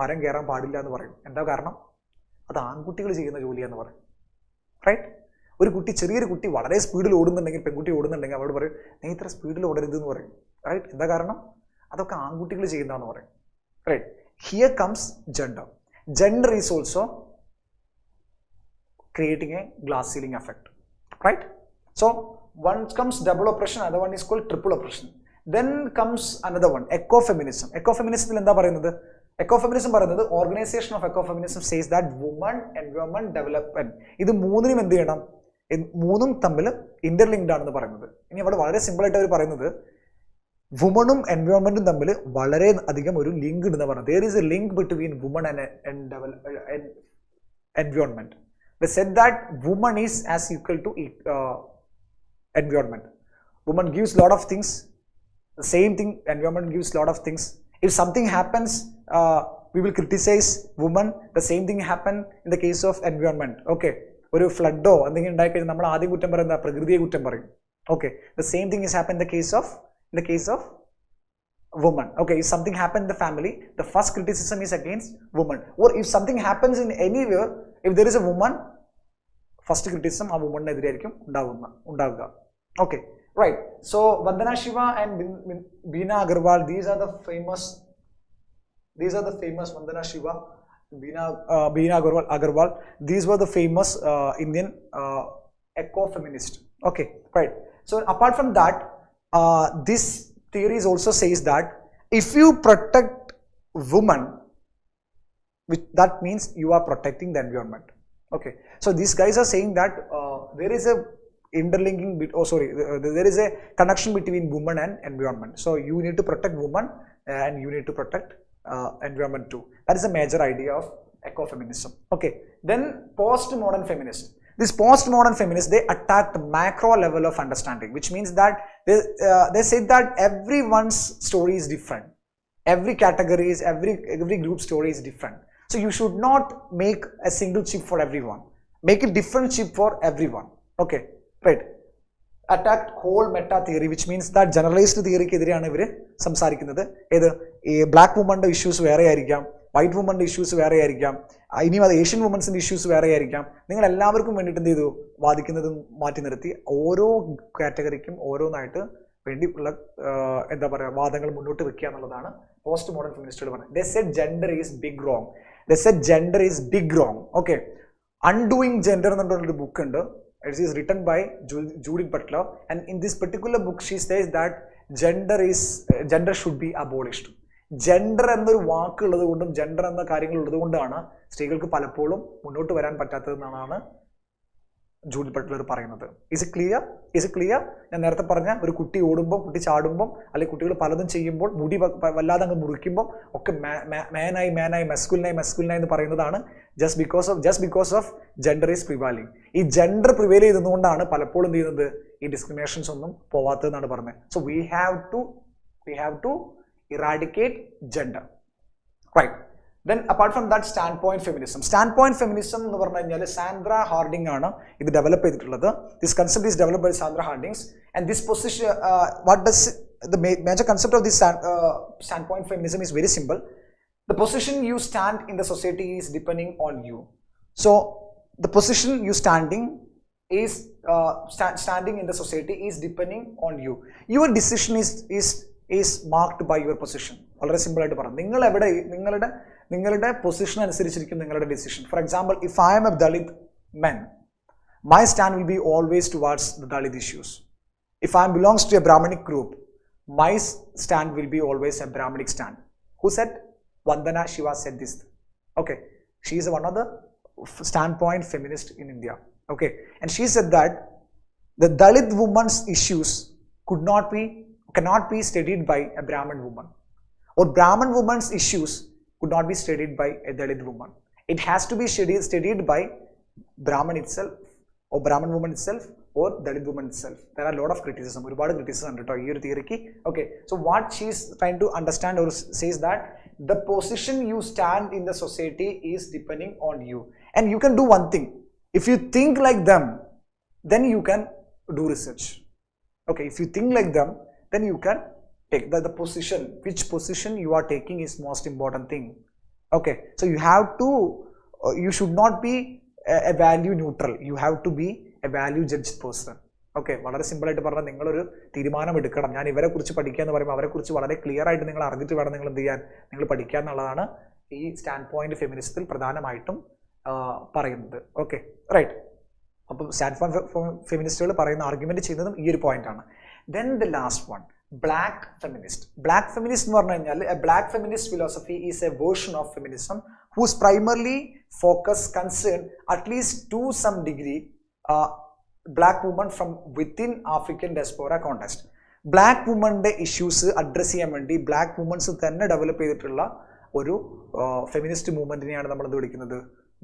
മരം കയറാൻ പാടില്ല എന്ന് പറയും. എന്താ കാരണം? അത് ആൺകുട്ടികൾ ചെയ്യുന്ന ജോലിയാന്ന് പറയും. റൈറ്റ്? ഒരു കുട്ടി, ചെറിയൊരു കുട്ടി വളരെ സ്പീഡിൽ ഓടുന്നുണ്ടെങ്കിൽ, പെൺകുട്ടി ഓടുന്നുണ്ടെങ്കിൽ അവരോട് പറയും നീ ഇത്ര സ്പീഡിൽ ഓടരുത് എന്ന് പറയും. റൈറ്റ്? എന്താ കാരണം? അതൊക്കെ ആൺകുട്ടികൾ ചെയ്യുന്നതെന്ന് പറയും. Right? Here comes gender. Gender is also creating a glass ceiling effect, right? So one comes double oppression, other one is called triple oppression. Then comes another one, ecofeminism. Ecofeminism എന്താ പറയുന്നത്? Ecofeminism പറയുന്നത്, organisation of ecofeminism says that woman environment development, ഇത് മൂന്നിനും എന്ത് ചെയ്യണം? മൂന്നും തമ്മിൽ interlinked ആണെന്ന് പറയുന്നത്. ഇനി അവിടെ വളരെ സിമ്പിൾ ആയിട്ട് അവർ പറയുന്നത് വുമണും എൻവയോൺമെന്റും തമ്മിൽ വളരെ അധികം ഒരു ലിങ്ക് ഉണ്ടെന്ന് പറയുന്നത്. there is a link between woman and environment. They said that woman is as equal to environment. Woman gives lot of things. The same thing, environment gives lot of things. If something happens, we will criticize woman. The same thing happen in the case of environment. Okay, ഒരു ഫ്ലഡോ എന്തെങ്കിലും ഉണ്ടായി കഴിഞ്ഞാൽ നമ്മൾ ആദ്യം കുറ്റം പറയുന്ന പ്രകൃതിയെ കുറ്റം പറയും. Okay, the same thing is happen in the case of woman. Okay, if something happens in the family, the first criticism is against woman. Or if something happens in anywhere, if there is a woman, first criticism ആ വുമണിനെതിരെയായിരിക്കും ഉണ്ടാവുക. Okay, right. So Vandana Shiva and Bina Agarwal, these are the famous Vandana Shiva, Beena Agarwal. These were the famous Indian eco-feminist. Okay, right. So apart from that, this theory also says that if you protect women, that means you are protecting the environment. Okay, so these guys are saying that there is a interlinking there is a connection between woman and environment. So you need to protect woman and you need to protect environment too. That is a major idea of ecofeminism. Okay, then postmodern feminists. This postmodern feminists, they attack the macro level of understanding, which means that they say that everyone's story is different. Every category is, every group story is different. So you should not make a single chip for everyone. Make a different chip for everyone. Okay, right. Attack whole meta theory, which means that generalized theory ക്ക് എതിരെയാണ് ഇവർ സംസാരിക്കുന്നത്. ഏത് ഈ black വുമന്റെ issues വേറെ ആയിരിക്കാം, white വുമന്റെ issues വേറെ ആയിരിക്കാം, ഇനിയും അത് ഏഷ്യൻ വുമൻസിന്റെ ഇഷ്യൂസ് വേറെ ആയിരിക്കാം. നിങ്ങൾ എല്ലാവർക്കും വേണ്ടിയിട്ട് എന്ത് ചെയ്തു വാദിക്കുന്നത് മാറ്റി നിർത്തി ഓരോ കാറ്റഗറിക്കും ഓരോന്നായിട്ട് വേണ്ടി ഉള്ള എന്താ പറയുക വാദങ്ങൾ മുന്നോട്ട് വെക്കുക എന്നുള്ളതാണ് പോസ്റ്റ് മോഡേൺ ഫെമിനിസ്റ്റുകൾ പറഞ്ഞത്. They said gender is big wrong. They said gender is big wrong. Okay, Undoing Gender എന്നൊരു ബുക്ക് ഉണ്ട്. It is written by Judith Butler, and in this particular book she says that gender should be abolished. Gender എന്നൊരു വാക്ക് ഉള്ളത് കൊണ്ടും gender എന്ന കാര്യങ്ങൾ ഉള്ളത് കൊണ്ടാണ് സ്ത്രീകൾക്ക് പലപ്പോഴും മുന്നോട്ട് വരാൻ പറ്റാത്തതെന്നാണ് ജൂഡിത്ത് ബട്ട്ലർ പറയുന്നത്. Is it clear? ഞാൻ നേരത്തെ പറഞ്ഞ ഒരു കുട്ടി ഓടുമ്പോൾ, കുട്ടി ചാടുമ്പോൾ, അല്ലെങ്കിൽ കുട്ടികൾ പലതും ചെയ്യുമ്പോൾ, മുടി വല്ലാതെ അങ്ങ് മുറിക്കുമ്പോൾ ഒക്കെ മാനായി മെസ്കുലിനായി എന്ന് പറയുന്നതാണ് just because of gender is prevailing. ഈ ജെൻഡർ പ്രിവൈൽ ചെയ്തുകൊണ്ടാണ് പലപ്പോഴും എന്ത് ചെയ്യുന്നത് ഈ ഡിസ്ക്രിമിനേഷൻസ് ഒന്നും പോവാത്തതെന്നാണ് പറഞ്ഞത്. So we have to eradicate gender. Right. Then apart from that, standpoint feminism. Standpoint feminism എന്ന് പറഞ്ഞു കഴിഞ്ഞാൽ സാൻഡ്ര ഹാർഡിംഗ് ആണ് ഇത് ഡെവലപ്പ് ചെയ്തിട്ടുള്ളത്. This concept is developed by Sandra Harding, and this position, what does the major concept of this standpoint feminism is very simple. The position you stand in the society is depending on you. So the position you standing is standing in the society is depending on you. Your decision is marked by your position. വളരെ simple ആയിട്ട് പറയാം. നിങ്ങൾ എവിടെ നിങ്ങളുടെ position അനുസരിച്ചിരിക്കും നിങ്ങളുടെ decision. Four example, if I M A Dalit men, my stand will be always towards the Dalit issues. If I belongs to a Brahmanic group, my stand will be always a Brahmanic stand. Who said? Vandana Shiva said this. Okay, she is one of the standpoint feminist in India. Okay, and she said that the Dalit woman's issues cannot be studied by a Brahmin woman, or Brahmin woman's issues could not be studied by a Dalit woman. It has to be studied by Brahmin itself, or Brahmin woman itself, or Dalit woman itself. There are a lot of criticism. ഒരുപാട് criticism ഉണ്ട് കേട്ടോ ഈ ഒരു തിയറിക്ക്. Okay, so what she is trying to understand or says that the position you stand in the society is depending on you, and you can do one thing. If you think like them, then you can do research. Okay, if you think like them, then you can take the position. Which position you are taking is most important thing. Okay, so you have to, you should not be a value neutral. You have to be a value judged person. Okay, വളരെ simple ആയിട്ട് പറഞ്ഞാൽ നിങ്ങളൊരു തീരുമാനം എടുക്കണം. ഞാൻ ഇവരെ കുറിച്ച് പഠിക്കുക എന്ന് പറയുമ്പോൾ അവരെ കുറിച്ച് വളരെ ക്ലിയർ ആയിട്ട് നിങ്ങൾ അറിഞ്ഞിട്ട് വേണം നിങ്ങൾ എന്ത് ചെയ്യാൻ, നിങ്ങൾ പഠിക്കുക എന്നുള്ളതാണ് ഈ സ്റ്റാൻഡ് പോയിന്റ് ഫെമിനിസത്തിൽ പ്രധാനമായിട്ടും പറയുന്നത്. ഓക്കെ, റൈറ്റ്. അപ്പം സ്റ്റാൻഡ് പോയിന്റ് ഫെമിനിസ്റ്റുകൾ പറയുന്ന ആർഗ്യുമെന്റ് ചെയ്യുന്നതും ഈ ഒരു പോയിന്റ് ആണ്. Then the last one, black feminist. Black feminist എന്ന് പറഞ്ഞു കഴിഞ്ഞാൽ a black feminist philosophy is a version of feminism whose primarily focus concern, at least to some degree, black women from within African diaspora context. Black വുമന്റെ issues address ചെയ്യാൻ വേണ്ടി black women's തന്നെ develop ചെയ്തിട്ടുള്ള ഒരു feminist മൂവ്മെന്റിനെയാണ് നമ്മൾ എന്ത് വിളിക്കുന്നത്,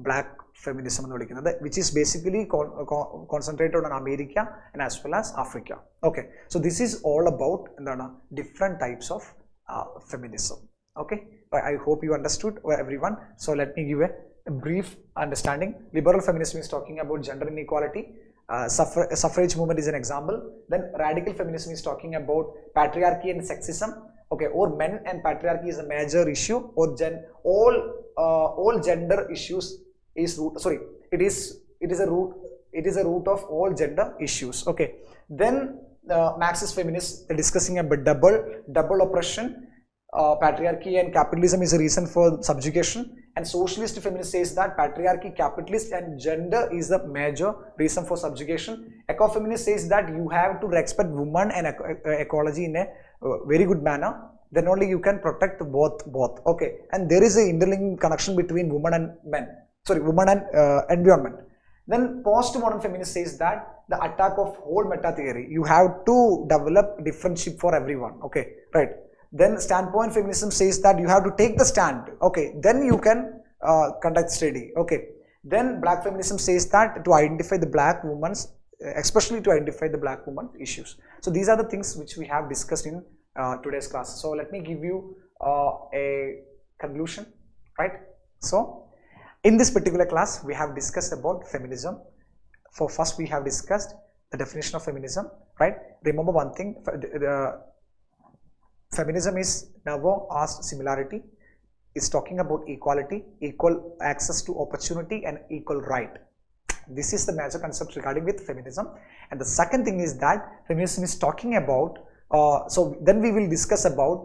black feminism എന്ന് വിളിക്കുന്നത്, which is basically concentrated on America and as well as Africa. Okay, so this is all about എന്താണ് different types of feminism. Okay, I hope you understood, everyone. So let me give a brief understanding. Liberal feminism is talking about gender inequality. Suffrage movement is an example. Then radical feminism is talking about patriarchy and sexism. Okay, or men and patriarchy is a major issue, or all gender issues is root. Sorry, it is a root of all gender issues. Okay, then Marxist feminists are discussing about double oppression. Patriarchy and capitalism is a reason for subjugation, and socialist feminist says that patriarchy, capitalist and gender is the major reason for subjugation. Ecofeminist says that you have to respect women and ecology in a very good manner, then only you can protect both. Okay, and there is a interlinked connection between women and environment. Then postmodern feminist says that the attack of whole meta theory, you have to develop different ship for everyone. Okay, right. Then standpoint feminism says that you have to take the stand. Okay, then you can conduct study. Okay, then black feminism says that to identify the black women's, especially to identify the black woman issues. So these are the things which we have discussed in today's class. So let me give you a conclusion, right? So in this particular class we have discussed about feminism. For first we have discussed the definition of feminism, right? Remember one thing, feminism is never asked similarity. It's talking about equality, equal access to opportunity and equal right. This is the major concept regarding with feminism. And the second thing is that feminism is talking about, so then we will discuss about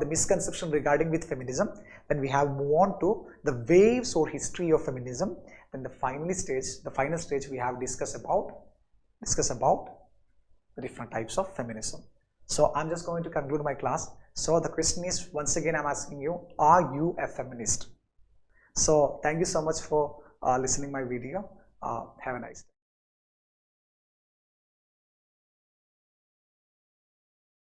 the misconception regarding with feminism. Then we have move on to the waves or history of feminism. Then the final stage we have discuss about the different types of feminism. So I'm just going to conclude my class. So the question is, once again I'm asking you, are you a feminist? So thank you so much for listening my video. Have a nice day.